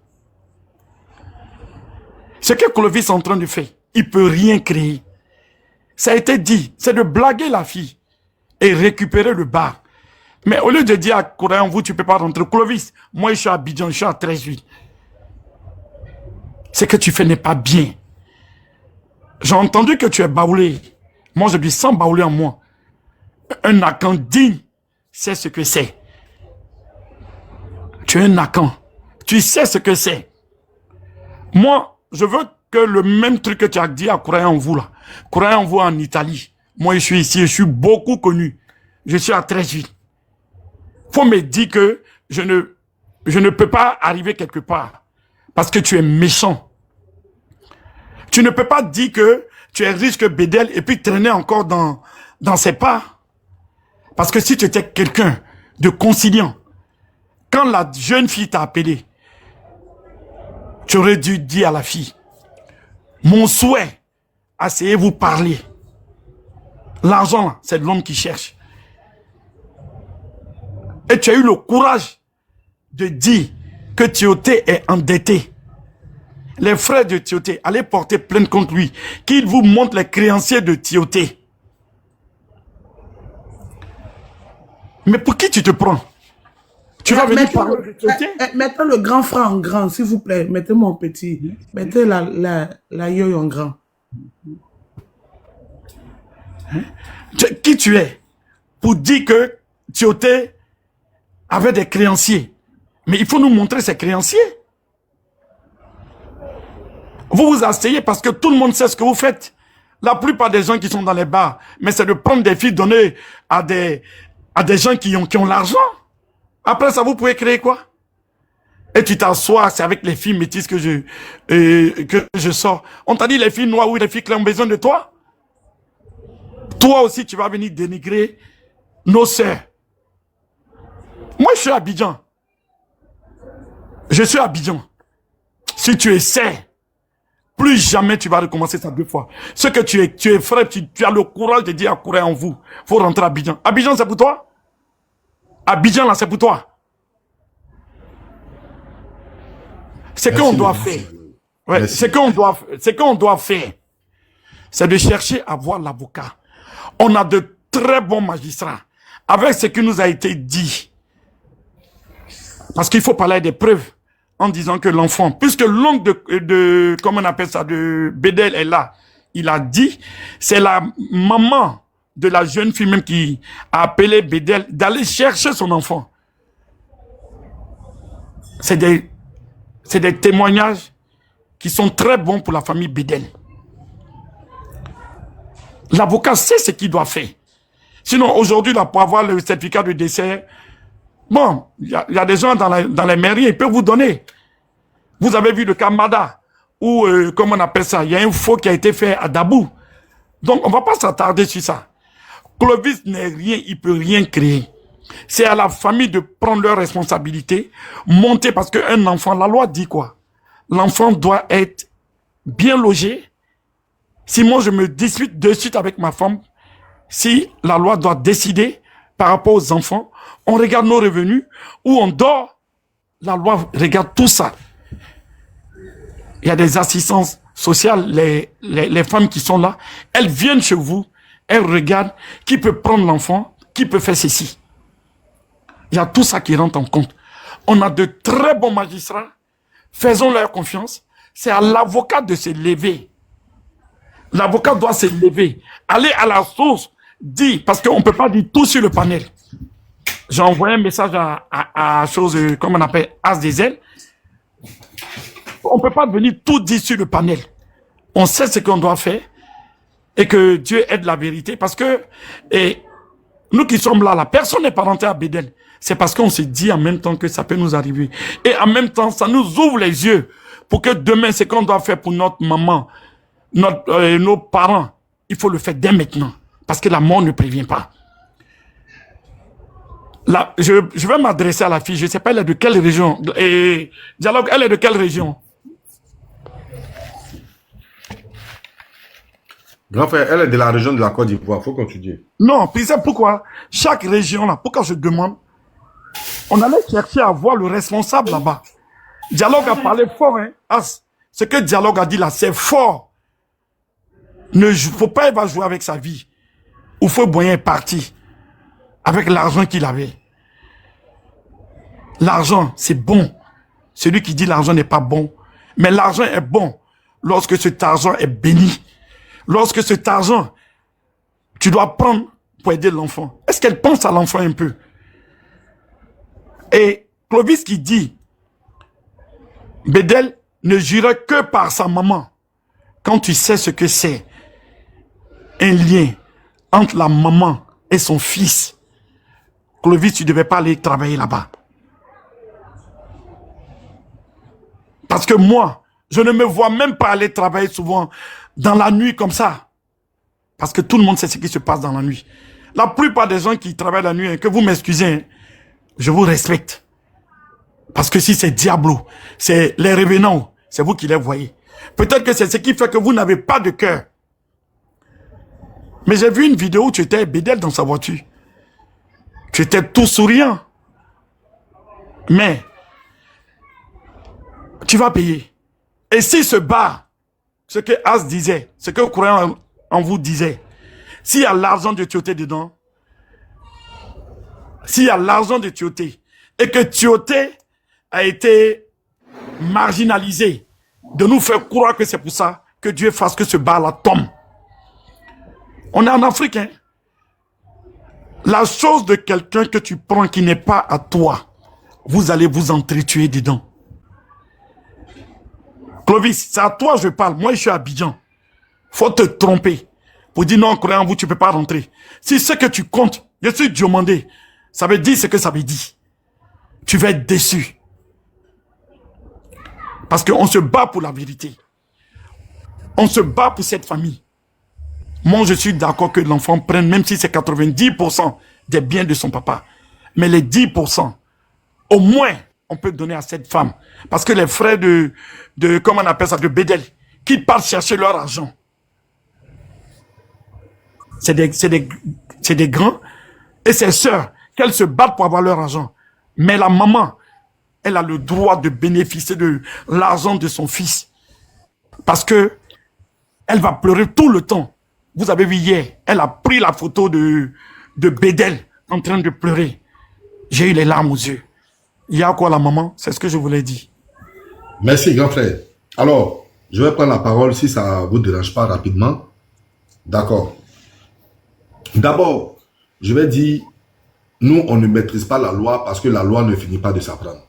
Ce que Clovis est en train de faire, il ne peut rien créer. Ça a été dit, c'est de blaguer la fille et récupérer le bar. Mais au lieu de dire à Coréen, vous, tu ne peux pas rentrer. Clovis, moi je suis à Abidjan, je suis à 13 Ce que tu fais n'est pas bien. J'ai entendu que tu es baoulé. Moi, je dis sans baoulé en moi. Un Nakan digne, c'est ce que c'est. Tu es un Nakan. Tu sais ce que c'est. Moi, je veux que le même truc que tu as dit à Coréen en vous là. Coréen en vous en Italie. Moi, je suis ici, je suis beaucoup connu. Je suis à 13 Faut me dire que je ne peux pas arriver quelque part. Parce que tu es méchant. Tu ne peux pas dire que tu es riche que Bédel et puis traîner encore dans ses pas. Parce que si tu étais quelqu'un de conciliant, quand la jeune fille t'a appelé, tu aurais dû dire à la fille, mon souhait, asseyez-vous parler. L'argent, c'est l'homme qui cherche. Et tu as eu le courage de dire que Tioté est endetté. Les frères de Tioté, allez porter plainte contre lui, qu'il vous montre les créanciers de Tioté. Mais pour qui tu te prends? Tu vas venir parler de Tioté? Mettez le grand frère en grand, s'il vous plaît. Mettez mon petit. Mettez la yoyo en grand. Qui tu es pour dire que Tioté avait des créanciers? Mais il faut nous montrer ces créanciers. Vous vous asseyez parce que tout le monde sait ce que vous faites. La plupart des gens qui sont dans les bars, mais c'est de prendre des filles données à des gens qui ont l'argent. Après ça, vous pouvez créer quoi? Et tu t'assois, c'est avec les filles métisses que je sors. On t'a dit les filles noires ou les filles qui ont besoin de toi? Toi aussi, tu vas venir dénigrer nos sœurs. Moi, je suis à Abidjan. Je suis à Abidjan. Si tu essaies, plus jamais tu vas recommencer ça 2 fois. Ce que tu es frère, tu as le courage de dire à courir en vous. Faut rentrer à Abidjan. Abidjan, c'est pour toi? Abidjan, là, c'est pour toi. C'est qu'on doit faire. Ouais, c'est qu'on doit faire. C'est de chercher à voir l'avocat. On a de très bons magistrats. Avec ce qui nous a été dit. Parce qu'il faut parler des preuves. En disant que l'enfant, puisque l'oncle de comment on appelle ça, de Bédel est là, il a dit, c'est la maman de la jeune fille même qui a appelé Bédel d'aller chercher son enfant. C'est des témoignages qui sont très bons pour la famille Bédel. L'avocat sait ce qu'il doit faire. Sinon, aujourd'hui, là, pour avoir le certificat de décès, bon, il y a des gens dans les mairies, ils peuvent vous donner. Vous avez vu le cas Mada, ou comment on appelle ça, il y a un faux qui a été fait à Dabou. Donc, on ne va pas s'attarder sur ça. Clovis n'est rien, il peut rien créer. C'est à la famille de prendre leurs responsabilités, monter, parce qu'un enfant, la loi dit quoi? L'enfant doit être bien logé. Si moi je me dispute de suite avec ma femme, si la loi doit décider par rapport aux enfants, on regarde nos revenus, ou on dort, la loi regarde tout ça. Il y a des assistances sociales, les femmes qui sont là, elles viennent chez vous, elles regardent qui peut prendre l'enfant, qui peut faire ceci. Il y a tout ça qui rentre en compte. On a de très bons magistrats. Faisons-leur confiance. C'est à l'avocat de se lever. L'avocat doit se lever. Aller à la source. Dire, parce qu'on ne peut pas dire tout sur le panel. J'ai envoyé un message à chose, comme on appelle, As des ailes. On ne peut pas venir tout dire sur le panel. On sait ce qu'on doit faire. Et que Dieu aide la vérité. Parce que, et nous qui sommes là, personne n'est pas rentré à Bédel. C'est parce qu'on se dit en même temps que ça peut nous arriver. Et en même temps, ça nous ouvre les yeux pour que demain, ce qu'on doit faire pour notre maman, nos parents, il faut le faire dès maintenant. Parce que la mort ne prévient pas. Là, je vais m'adresser à la fille. Je ne sais pas, elle est de quelle région. Et Dialogue, elle est de quelle région? Grand frère, elle est de la région de la Côte d'Ivoire. Il faut continuer. Non, puis c'est pourquoi chaque région, là, pourquoi je demande, on allait chercher à voir le responsable là-bas. Dialogue a parlé fort, hein. As, ce que Dialogue a dit là, c'est fort. Ne faut pas il va jouer avec sa vie. Ou faut Boyen est parti avec l'argent qu'il avait. L'argent, c'est bon. Celui qui dit l'argent n'est pas bon. Mais l'argent est bon lorsque cet argent est béni. Lorsque cet argent, tu dois prendre pour aider l'enfant. Est-ce qu'elle pense à l'enfant un peu? Et Clovis qui dit, Bédel ne jurait que par sa maman. Quand tu sais ce que c'est, un lien entre la maman et son fils, Clovis, tu ne devais pas aller travailler là-bas. Parce que moi, je ne me vois même pas aller travailler souvent dans la nuit comme ça. Parce que tout le monde sait ce qui se passe dans la nuit. La plupart des gens qui travaillent la nuit, hein, que vous m'excusez, hein, je vous respecte. Parce que si c'est Diablo, c'est les revenants, c'est vous qui les voyez. Peut-être que c'est ce qui fait que vous n'avez pas de cœur. Mais j'ai vu une vidéo où tu étais Bédel dans sa voiture. Tu étais tout souriant. Mais, tu vas payer. Et si ce bar, ce que As disait, ce que croyant en vous disait, s'il y a l'argent de Tioté dedans, s'il y a l'argent de Tioté, et que Tioté a été marginalisé, de nous faire croire que c'est pour ça que Dieu fasse que ce bar-là tombe. On est en Afrique, hein. La chose de quelqu'un que tu prends qui n'est pas à toi, vous allez vous entretuer dedans. Clovis, c'est à toi que je parle. Moi, je suis à Abidjan. Faut te tromper. Pour dire non, croyant en vous, tu ne peux pas rentrer. Si ce que tu comptes, je suis Diomandé, ça veut dire ce que ça veut dire. Tu vas être déçu. Parce qu'on se bat pour la vérité. On se bat pour cette famille. Moi, je suis d'accord que l'enfant prenne, même si c'est 90% des biens de son papa. Mais les 10%, au moins, on peut donner à cette femme. Parce que les frères comment on appelle ça, de Bédel, qui partent chercher leur argent. C'est des grands. Et ses sœurs, qu'elles se battent pour avoir leur argent. Mais la maman, elle a le droit de bénéficier de l'argent de son fils. Parce que elle va pleurer tout le temps. Vous avez vu hier, elle a pris la photo de Bédel en train de pleurer. J'ai eu les larmes aux yeux. Il y a quoi la maman? C'est ce que je voulais dire. Merci, grand frère. Alors, je vais prendre la parole si ça ne vous dérange pas rapidement. D'accord. D'abord, je vais dire, nous, on ne maîtrise pas la loi parce que la loi ne finit pas de s'apprendre.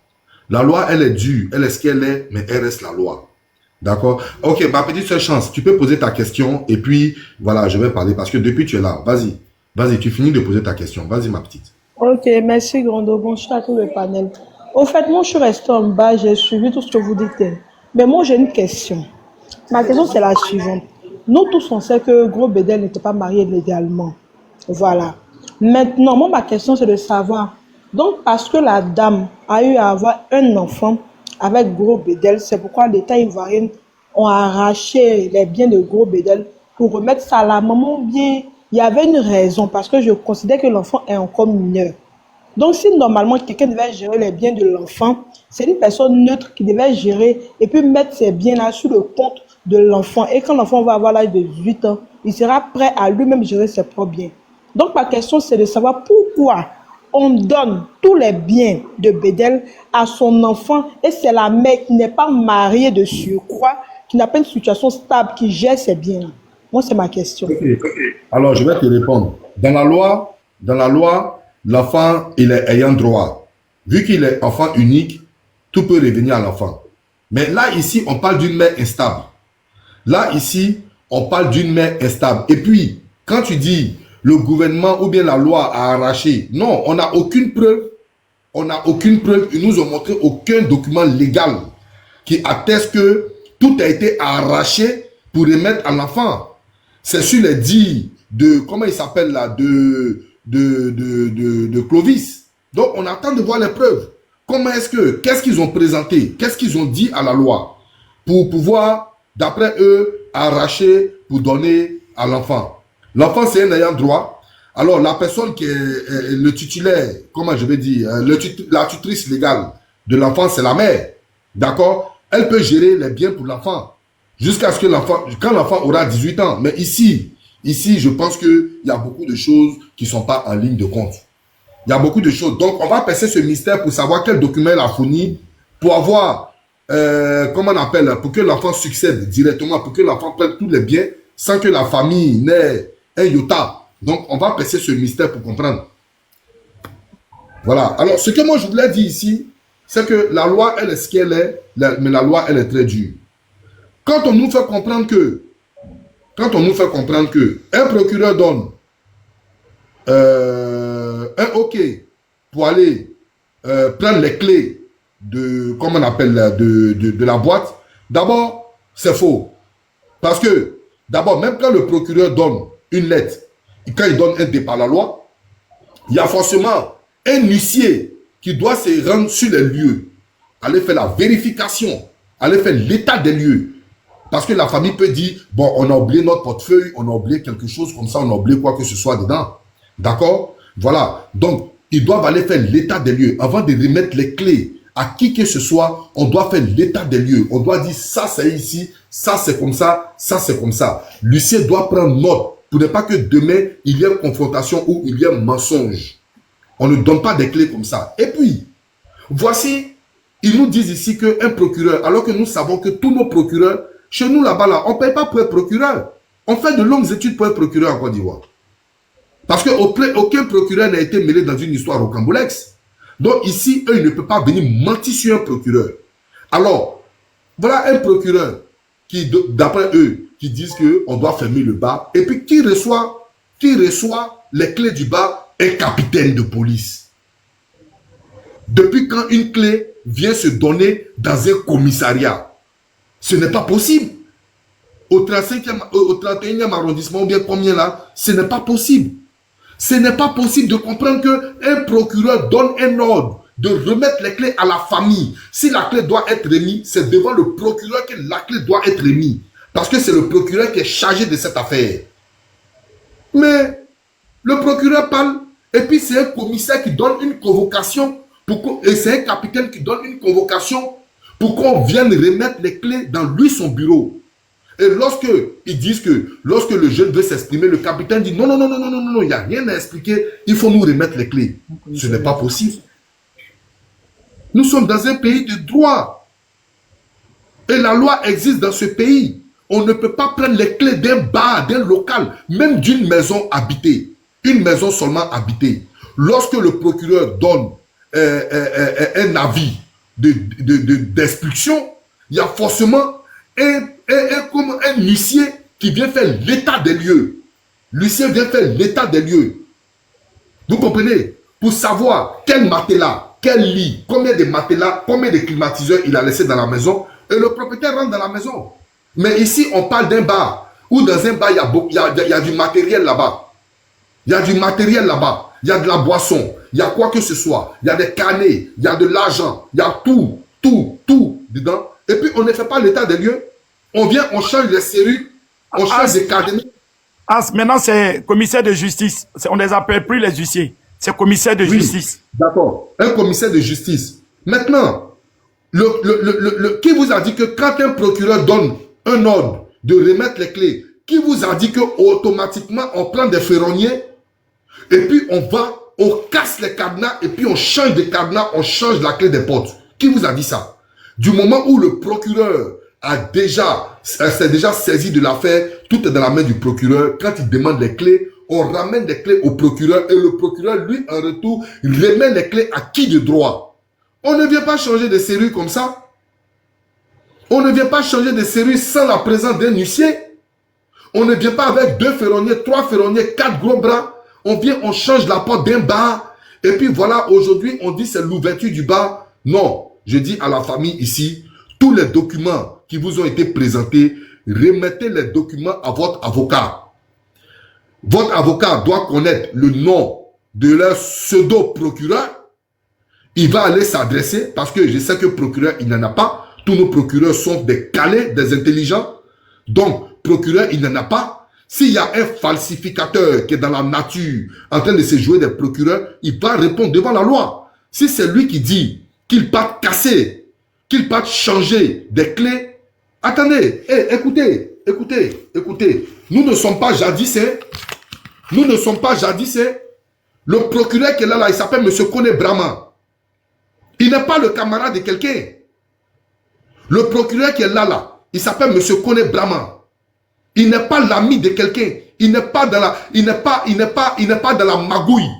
La loi, elle est dure, elle est ce qu'elle est, mais elle reste la loi. D'accord? Ok, ma petite soeur Chance, tu peux poser ta question et puis, voilà, je vais parler parce que depuis tu es là. Vas-y, vas-y, tu finis de poser ta question. Vas-y, ma petite. Ok, merci Grando. Bonsoir à tout le panel. Au fait, moi, je suis resté en bas, j'ai suivi tout ce que vous dites. Mais moi, j'ai une question. Ma question, c'est la suivante. Nous tous, on sait que Gros Bédel n'était pas marié légalement. Voilà. Maintenant, moi, ma question, c'est de savoir. Donc, parce que la dame a eu à avoir un enfant avec Gros Bédel, c'est pourquoi l'État ivoirien a arraché les biens de Gros Bédel pour remettre ça à la maman. Bien, il y avait une raison, parce que je considère que l'enfant est encore mineur. Donc, si normalement quelqu'un devait gérer les biens de l'enfant, c'est une personne neutre qui devait gérer et puis mettre ses biens-là sur le compte de l'enfant. Et quand l'enfant va avoir l'âge de 18 ans, il sera prêt à lui-même gérer ses propres biens. Donc, ma question, c'est de savoir pourquoi on donne tous les biens de Bédel à son enfant et c'est la mère qui n'est pas mariée de surcroît, qui n'a pas une situation stable, qui gère ses biens. Moi, c'est ma question. Alors, je vais te répondre. Dans la loi, l'enfant, il est ayant droit. Vu qu'il est enfant unique, tout peut revenir à l'enfant. Mais là, ici, on parle d'une mère instable. Là, ici, on parle d'une mère instable. Et puis, quand tu dis le gouvernement ou bien la loi a arraché, non, on n'a aucune preuve. On n'a aucune preuve. Ils nous ont montré aucun document légal qui atteste que tout a été arraché pour remettre à l'enfant. C'est sur les dires de, comment il s'appelle là, de Clovis. Donc, on attend de voir les preuves. Comment est-ce que, qu'est-ce qu'ils ont présenté? Qu'est-ce qu'ils ont dit à la loi? Pour pouvoir, d'après eux, arracher pour donner à l'enfant. L'enfant, c'est un ayant droit. Alors, la personne qui est le titulaire, comment je vais dire, la tutrice légale de l'enfant, c'est la mère. D'accord? Elle peut gérer les biens pour l'enfant. Jusqu'à ce que l'enfant, quand l'enfant aura 18 ans. Mais ici, je pense qu'il y a beaucoup de choses qui ne sont pas en ligne de compte. Il y a beaucoup de choses. Donc, on va percer ce mystère pour savoir quel document il a fourni pour avoir, comment on appelle, pour que l'enfant succède directement, pour que l'enfant prenne tous les biens sans que la famille n'ait un iota. Donc, on va percer ce mystère pour comprendre. Voilà. Alors, ce que moi, je voulais dire ici, c'est que la loi, elle est ce qu'elle est, mais la loi, elle est très dure. Quand on nous fait comprendre que un procureur donne un OK pour aller prendre les clés de, comment on appelle, de la boîte, d'abord, c'est faux. Parce que, d'abord, même quand le procureur donne une lettre, et quand il donne un départ à la loi, il y a forcément un huissier qui doit se rendre sur les lieux, aller faire la vérification, aller faire l'état des lieux. Parce que la famille peut dire, bon, on a oublié notre portefeuille, on a oublié quelque chose comme ça, on a oublié quoi que ce soit dedans. D'accord? Voilà. Donc, ils doivent aller faire l'état des lieux. Avant de remettre les clés à qui que ce soit, on doit faire l'état des lieux. On doit dire, ça c'est ici, ça c'est comme ça c'est comme ça. L'huissier doit prendre note pour ne pas que demain, il y ait une confrontation ou il y ait un mensonge. On ne donne pas des clés comme ça. Et puis, voici, ils nous disent ici qu'un procureur, alors que nous savons que tous nos procureurs, chez nous là-bas, là, on ne paye pas pour être procureur. On fait de longues études pour être procureur en Côte d'Ivoire. Parce qu'aucun procureur n'a été mêlé dans une histoire au Cambolex. Donc ici, eux, ils ne peuvent pas venir mentir sur un procureur. Alors, voilà un procureur qui, d'après eux, qui disent qu'on doit fermer le bar. Et puis qui reçoit les clés du bar? Un capitaine de police. Depuis quand une clé vient se donner dans un commissariat? Ce n'est pas possible. Au 31e arrondissement, ou bien combien là, ce n'est pas possible. Ce n'est pas possible de comprendre qu'un procureur donne un ordre de remettre les clés à la famille. Si la clé doit être remise, c'est devant le procureur que la clé doit être remise. Parce que c'est le procureur qui est chargé de cette affaire. Mais le procureur parle, et puis c'est un commissaire qui donne une convocation, et c'est un capitaine qui donne une convocation pour qu'on vienne remettre les clés dans lui son bureau. Et lorsque ils disent que lorsque le jeune veut s'exprimer, le capitaine dit non, il n'y a rien à expliquer, il faut nous remettre les clés. Ce n'est pas possible. Nous sommes dans un pays de droit. Et la loi existe dans ce pays. On ne peut pas prendre les clés d'un bar, d'un local, même d'une maison habitée. Une maison seulement habitée. Lorsque le procureur donne un avis d'expulsion, il y a forcément un huissier qui vient faire l'état des lieux. L'huissier vient faire l'état des lieux. Vous comprenez? Pour savoir quel matelas, quel lit, combien de matelas, combien de climatiseurs il a laissé dans la maison. Et le propriétaire rentre dans la maison. Mais ici, on parle d'un bar. Ou dans un bar, il y a du matériel là-bas. Il y a du matériel là-bas. Il y a de la boisson. Il y a quoi que ce soit. Il y a des carnets. Il y a de l'argent. Il y a tout dedans. Et puis, on ne fait pas l'état des lieux. On vient, on change les serrures. On change des cadenas. Maintenant, c'est commissaire de justice. On ne les appelle plus les huissiers. C'est commissaire de justice. D'accord. Un commissaire de justice. Maintenant, qui vous a dit que quand un procureur donne un ordre de remettre les clés, qui vous a dit que automatiquement on prend des ferronniers et puis on va on casse les cadenas et puis on change de cadenas, on change la clé des portes. Qui vous a dit ça? Du moment où le procureur s'est déjà saisi de l'affaire, tout est dans la main du procureur. Quand il demande les clés, on ramène les clés au procureur et le procureur, lui, en retour, il remet les clés à qui de droit? On ne vient pas changer de serrure comme ça. On ne vient pas changer de serrure sans la présence d'un huissier. On ne vient pas avec 2 ferronniers, 3 ferronniers, 4 gros bras. On vient, on change la porte d'un bar. Et puis voilà, aujourd'hui, on dit c'est l'ouverture du bar. Non, je dis à la famille ici, tous les documents qui vous ont été présentés, remettez les documents à votre avocat. Votre avocat doit connaître le nom de leur pseudo-procureur. Il va aller s'adresser, parce que je sais que procureur, il n'en a pas. Tous nos procureurs sont des calés, des intelligents. Donc, procureur, il n'en a pas. S'il y a un falsificateur qui est dans la nature, en train de se jouer des procureurs, il va répondre devant la loi. Si c'est lui qui dit qu'il part casser, qu'il part changer des clés, attendez, écoutez. Nous ne sommes pas jadissés. Nous ne sommes pas jadissés. Le procureur qui est là, il s'appelle M. Kone Brahma. Il n'est pas le camarade de quelqu'un. Le procureur qui est là, il s'appelle M. Kone Brahma. Il n'est pas l'ami de quelqu'un. Il n'est pas dans la magouille.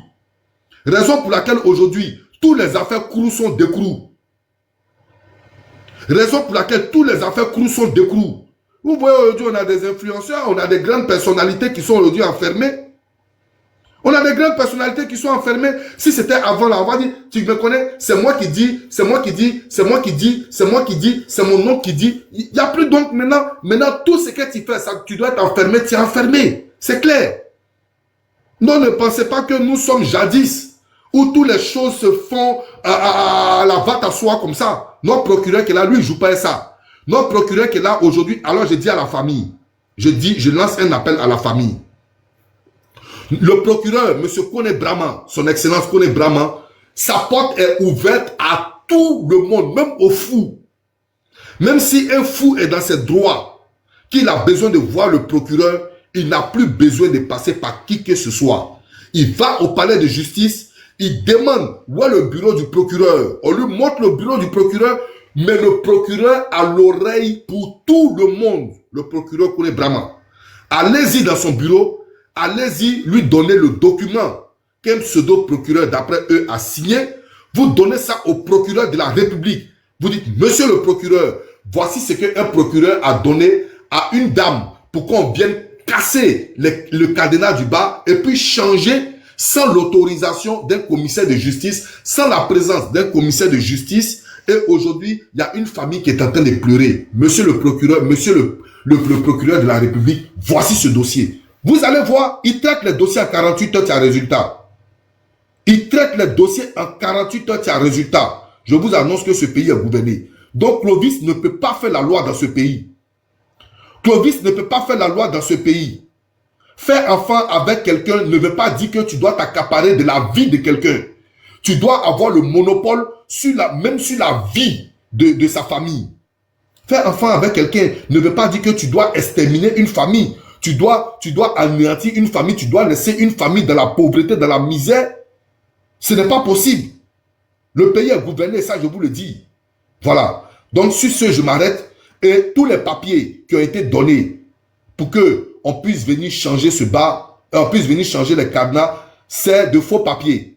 Raison pour laquelle aujourd'hui, toutes les affaires Krou sont d'écrou. Raison pour laquelle toutes les affaires Krou sont d'écrou. Vous voyez, aujourd'hui, on a des influenceurs, on a des grandes personnalités qui sont aujourd'hui enfermées. On a des grandes personnalités qui sont enfermées. Si c'était avant, là, on va dire, tu me connais, c'est moi qui dis, c'est moi qui dis, c'est moi qui dis, c'est moi qui dis, c'est mon nom qui dit. Il n'y a plus donc maintenant, tout ce que tu fais, ça, tu dois être enfermé, tu es enfermé. C'est clair. Non, ne pensez pas que nous sommes jadis, où toutes les choses se font à la vatte à soie comme ça. Notre procureur qui est là, lui, il ne joue pas ça. Notre procureur qui est là aujourd'hui, alors je dis à la famille, je lance un appel à la famille. Le procureur, M. Kone Brahma, son excellence Kone Brahma, sa porte est ouverte à tout le monde, même aux fous. Même si un fou est dans ses droits, qu'il a besoin de voir le procureur, il n'a plus besoin de passer par qui que ce soit. Il va au palais de justice, il demande où est le bureau du procureur. On lui montre le bureau du procureur, mais le procureur a l'oreille pour tout le monde. Le procureur Kone Brahma. Allez-y dans son bureau. Allez-y lui donner le document qu'un pseudo-procureur d'après eux a signé. Vous donnez ça au procureur de la République. Vous dites, monsieur le procureur, voici ce qu'un procureur a donné à une dame pour qu'on vienne casser le cadenas du bar et puis changer sans l'autorisation d'un commissaire de justice, sans la présence d'un commissaire de justice. Et aujourd'hui, il y a une famille qui est en train de pleurer. Monsieur le procureur, monsieur le procureur de la République, voici ce dossier. Vous allez voir, il traite les dossiers en 48 heures, il y a résultat. Il traite les dossiers en 48 heures, il y a résultat. Je vous annonce que ce pays est gouverné. Donc Clovis ne peut pas faire la loi dans ce pays. Clovis ne peut pas faire la loi dans ce pays. Faire enfant avec quelqu'un ne veut pas dire que tu dois t'accaparer de la vie de quelqu'un. Tu dois avoir le monopole même sur la vie de sa famille. Faire enfant avec quelqu'un ne veut pas dire que tu dois exterminer une famille. Tu dois anéantir une famille, tu dois laisser une famille dans la pauvreté, dans la misère. Ce n'est pas possible. Le pays est gouverné, ça je vous le dis. Voilà. Donc sur ce, je m'arrête. Et tous les papiers qui ont été donnés pour qu'on puisse venir changer ce bar, on puisse venir changer les cadenas, c'est de faux papiers.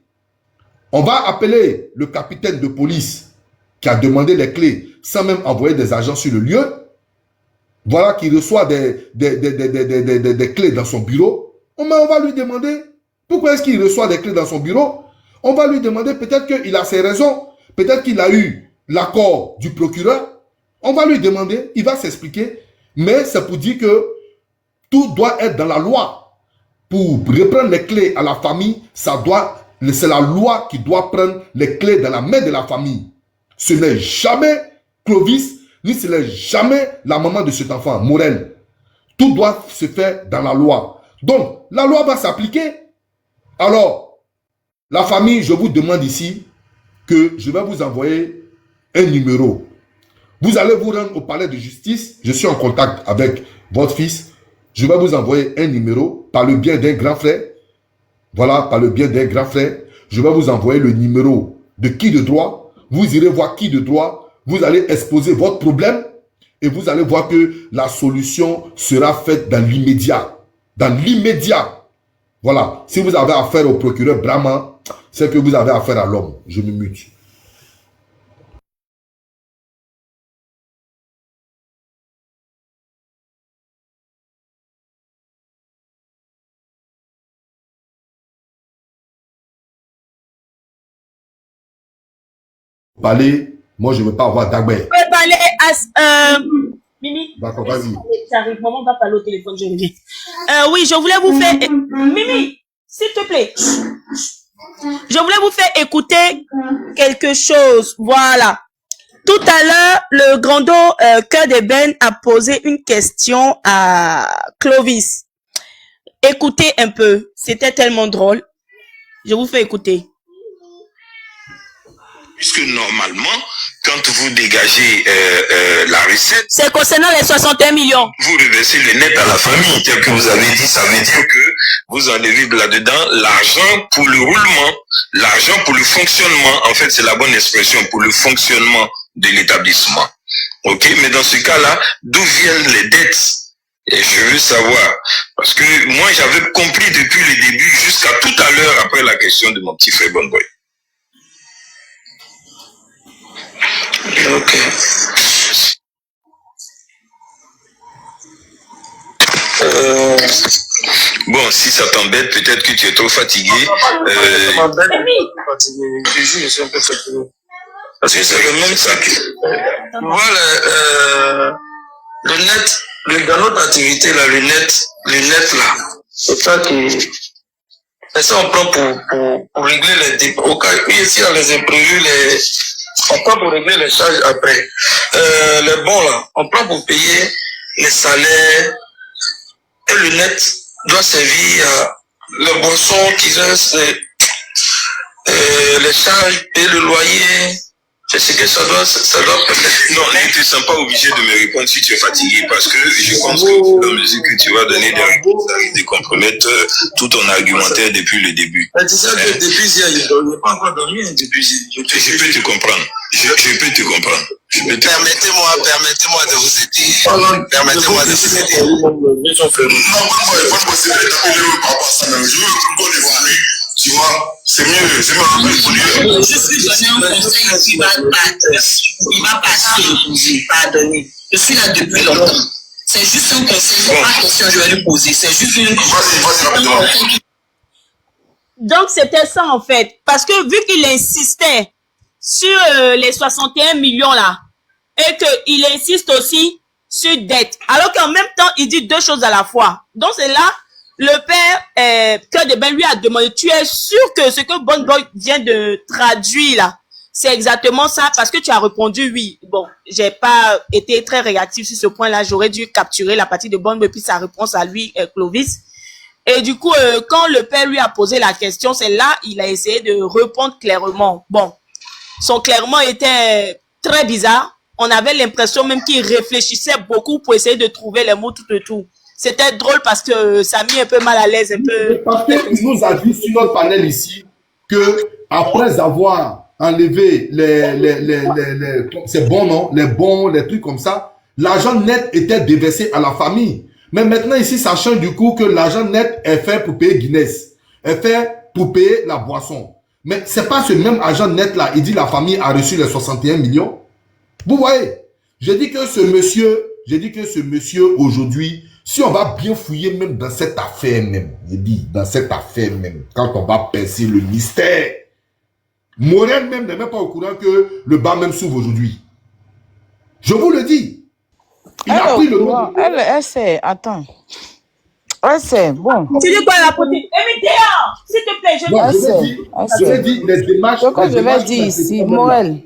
On va appeler le capitaine de police qui a demandé les clés sans même envoyer des agents sur le lieu. Voilà qu'il reçoit des clés dans son bureau. On va lui demander pourquoi est-ce qu'il reçoit des clés dans son bureau. On va lui demander peut-être qu'il a ses raisons. Peut-être qu'il a eu l'accord du procureur. On va lui demander, il va s'expliquer. Mais c'est pour dire que tout doit être dans la loi. Pour reprendre les clés à la famille, c'est la loi qui doit prendre les clés dans la main de la famille. Ce n'est jamais Clovis, ni ce n'est jamais la maman de cet enfant, Morel. Tout doit se faire dans la loi. Donc, la loi va s'appliquer. Alors, la famille, je vous demande ici que je vais vous envoyer un numéro. Vous allez vous rendre au palais de justice. Je suis en contact avec votre fils. Je vais vous envoyer un numéro par le biais d'un grand frère. Voilà, par le biais d'un grand frère. je vais vous envoyer le numéro de qui de droit. Vous irez voir qui de droit. Vous allez exposer votre problème et vous allez voir que la solution sera faite dans l'immédiat. Dans l'immédiat. Voilà. Si vous avez affaire au procureur Brahma, c'est que vous avez affaire à l'homme. Je me mute. Parler, moi je ne veux pas avoir d'Agbert. Je peux parler à... Mimi. D'accord, vas-y. J'arrive, maman va parler au téléphone, je reviens. Oui, je voulais vous faire... Mimi, s'il te plaît. Je voulais vous faire écouter quelque chose. Voilà. Tout à l'heure, le grando Cœur d'Ébène a posé une question à Clovis. Écoutez un peu. C'était tellement drôle. Je vous fais écouter. Puisque normalement, quand vous dégagez la recette... C'est concernant les 61 millions. Vous reversez le net à la famille, tel que vous avez dit, ça veut dire que vous enlevez là-dedans l'argent pour le roulement, l'argent pour le fonctionnement. En fait, c'est la bonne expression, pour le fonctionnement de l'établissement. Ok, mais dans ce cas-là, d'où viennent les dettes? Et je veux savoir, parce que moi, j'avais compris depuis le début jusqu'à tout à l'heure après la question de mon petit frère Bonboy. Ok. Bon, si ça t'embête, peut-être que tu es trop fatigué. Je suis un peu fatigué. Parce que c'est le même sac. Voilà, le net, dans notre activité, là, le net là, c'est ça qui... Et ça, on prend pour régler les dépôts. Au cas où ici, on les imprévus, on prend pour régler les charges après. Les bons, là, on prend pour payer les salaires. Et le net doit servir à les boissons qui restent, les charges et le loyer. C'est ce que ça doit permettre. Non, tu ne te sens pas obligé de me répondre si tu es fatigué, parce que je pense que dans la mesure que tu vas donner des réponses, ça risque de compromettre tout ton argumentaire depuis le début. Mais tu sais que depuis hier, je n'ai pas encore dormi depuis hier. Je peux te comprendre. Je peux te comprendre. Permettez-moi de vous aider. Permettez-moi de vous aider. Non, moi, il faut possible d'appeler par rapport à ça. Je veux qu'on évolue. Tu vois, c'est mieux pour lui. Je suis donné un conseil qui va passer, pardonnez. Je suis là depuis longtemps. C'est juste un conseil, c'est pas une question que je vais lui poser. C'est juste une... Vas-y. Donc, c'était ça, en fait. Parce que vu qu'il insistait sur les 61 millions, là, et qu'il insiste aussi sur dette, alors qu'en même temps, il dit deux choses à la fois. Donc, c'est là... Le père Cœur d'Ébène lui a demandé, tu es sûr que ce que Bonboy vient de traduire là, c'est exactement ça? Parce que tu as répondu oui. Bon, j'ai pas été très réactif sur ce point-là. J'aurais dû capturer la partie de Bonboy puis sa réponse à lui, Clovis. Et du coup, quand le père lui a posé la question, c'est là il a essayé de répondre clairement. Bon, son clairement était très bizarre. On avait l'impression même qu'il réfléchissait beaucoup pour essayer de trouver les mots tout et tout. C'était drôle parce que ça a mis un peu mal à l'aise, un peu. Parce qu'il nous a dit sur notre panel ici que après avoir enlevé c'est bon, non? Les bons, les trucs comme ça, l'argent net était déversé à la famille. Mais maintenant ici, ça change du coup que l'argent net est fait pour payer Guinness, est fait pour payer la boisson. Mais c'est pas ce même argent net là. Il dit la famille a reçu les 61 millions. Vous voyez? J'ai dit que ce monsieur aujourd'hui, si on va bien fouiller même dans cette affaire même, je dis dans cette affaire même, quand on va percer le mystère, Morel même n'est même pas au courant que le bar même s'ouvre aujourd'hui. Je vous le dis. Il a pris le nom. Elle sait, attends. Elle sait, bon. Tu dis quoi la petite? S'il te plaît, je vais dire les démarches. Ce que je vais dire ici, Morel.